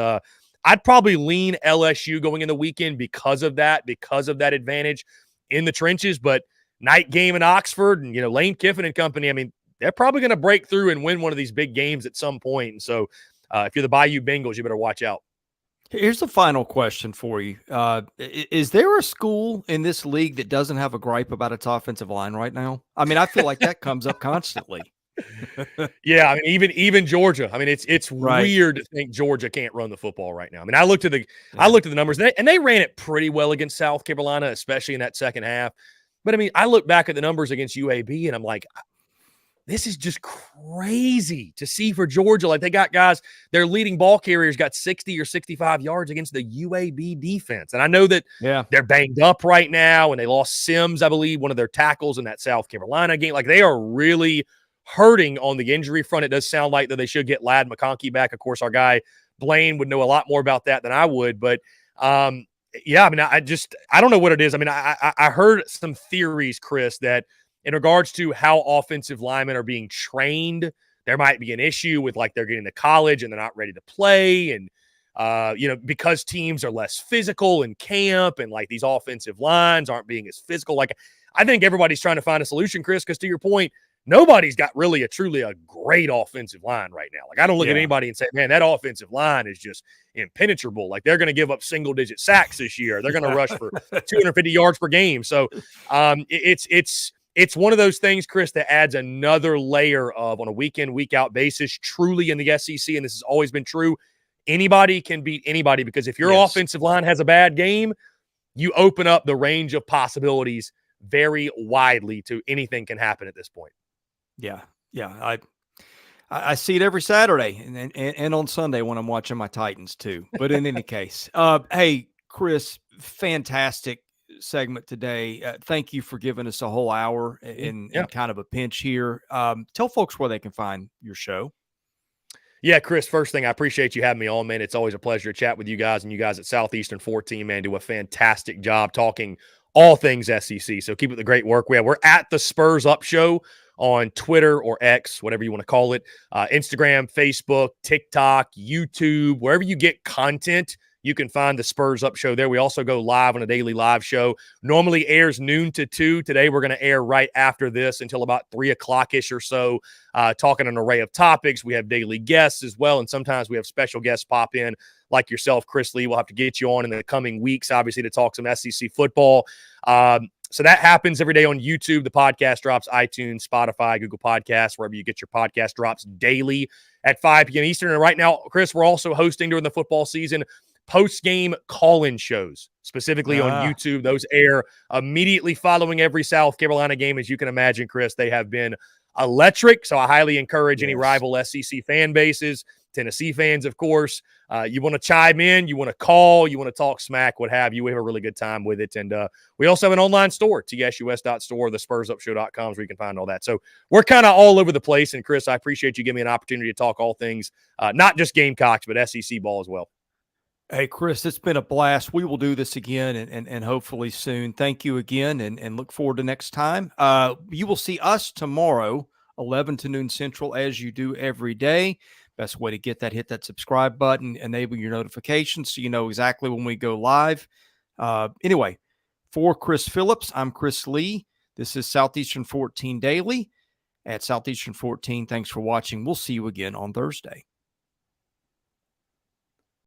I'd probably lean LSU going in the weekend because of that advantage in the trenches. But night game in Oxford and, Lane Kiffin and company, I mean, they're probably going to break through and win one of these big games at some point. And so if you're the Bayou Bengals, you better watch out. Here's the final question for you. Is there a school in this league that doesn't have a gripe about its offensive line right now? I mean, I feel like that comes up constantly. Yeah, I mean, even Georgia. I mean, it's weird to think Georgia can't run the football right now. I mean, I looked at the numbers, and they ran it pretty well against South Carolina, especially in that second half. But I mean, I look back at the numbers against UAB, and I'm like, this is just crazy to see for Georgia. Like, they got guys, their leading ball carriers got 60 or 65 yards against the UAB defense. And I know that they're banged up right now, and they lost Sims, I believe, one of their tackles in that South Carolina game. Like, they are really hurting on the injury front. It does sound like that they should get Ladd McConkey back. Of course, our guy Blaine would know a lot more about that than I would. But, I mean, I don't know what it is. I mean, I heard some theories, Chris, that in regards to how offensive linemen are being trained, there might be an issue with, like, they're getting to college and they're not ready to play. And, because teams are less physical in camp and, like, these offensive lines aren't being as physical. Like, I think everybody's trying to find a solution, Chris, because to your point, nobody's got really truly a great offensive line right now. Like, I don't look at anybody and say, man, that offensive line is just impenetrable. Like, they're going to give up single-digit sacks this year. They're going to rush for 250 yards per game. So it's one of those things, Chris, that adds another layer of, on a week-in, week-out basis, truly in the SEC, and this has always been true, anybody can beat anybody, because if your offensive line has a bad game, you open up the range of possibilities very widely to anything can happen at this point. Yeah. I see it every Saturday and on Sunday when I'm watching my Titans too. But in any case, hey, Chris, fantastic segment today. Thank you for giving us a whole hour in kind of a pinch here. Tell folks where they can find your show. Yeah, Chris, first thing, I appreciate you having me on, man. It's always a pleasure to chat with you guys, and you guys at Southeastern 14, man, do a fantastic job talking all things SEC. So keep up the great work. We're at the Spurs Up Show on Twitter or X, whatever you want to call it, Instagram, Facebook, TikTok, YouTube, wherever you get content, you can find the Spurs Up Show there. We also go live on a daily live show. Normally airs noon to 2. Today we're going to air right after this until about 3 o'clock-ish or so, talking an array of topics. We have daily guests as well, and sometimes we have special guests pop in like yourself, Chris Lee. We'll have to get you on in the coming weeks, obviously, to talk some SEC football. So that happens every day on YouTube. The podcast drops iTunes, Spotify, Google Podcasts, wherever you get your podcast drops daily at 5 p.m. Eastern. And right now, Chris, we're also hosting during the football season post-game call-in shows, specifically on YouTube. Those air immediately following every South Carolina game. As you can imagine, Chris, they have been electric. So I highly encourage any rival SEC fan bases, Tennessee fans, of course. You want to chime in, you want to call, you want to talk smack, what have you. We have a really good time with it. And we also have an online store, tsus.store, the spursupshow.com, where you can find all that. So we're kind of all over the place. And Chris, I appreciate you giving me an opportunity to talk all things, not just Gamecocks, but SEC ball as well. Hey, Chris, it's been a blast. We will do this again and hopefully soon. Thank you again and look forward to next time. You will see us tomorrow, 11 to noon Central, as you do every day. Best way to get that, hit that subscribe button, enable your notifications so you know exactly when we go live. Anyway, for Chris Phillips, I'm Chris Lee. This is Southeastern 14 Daily at Southeastern 14. Thanks for watching. We'll see you again on Thursday.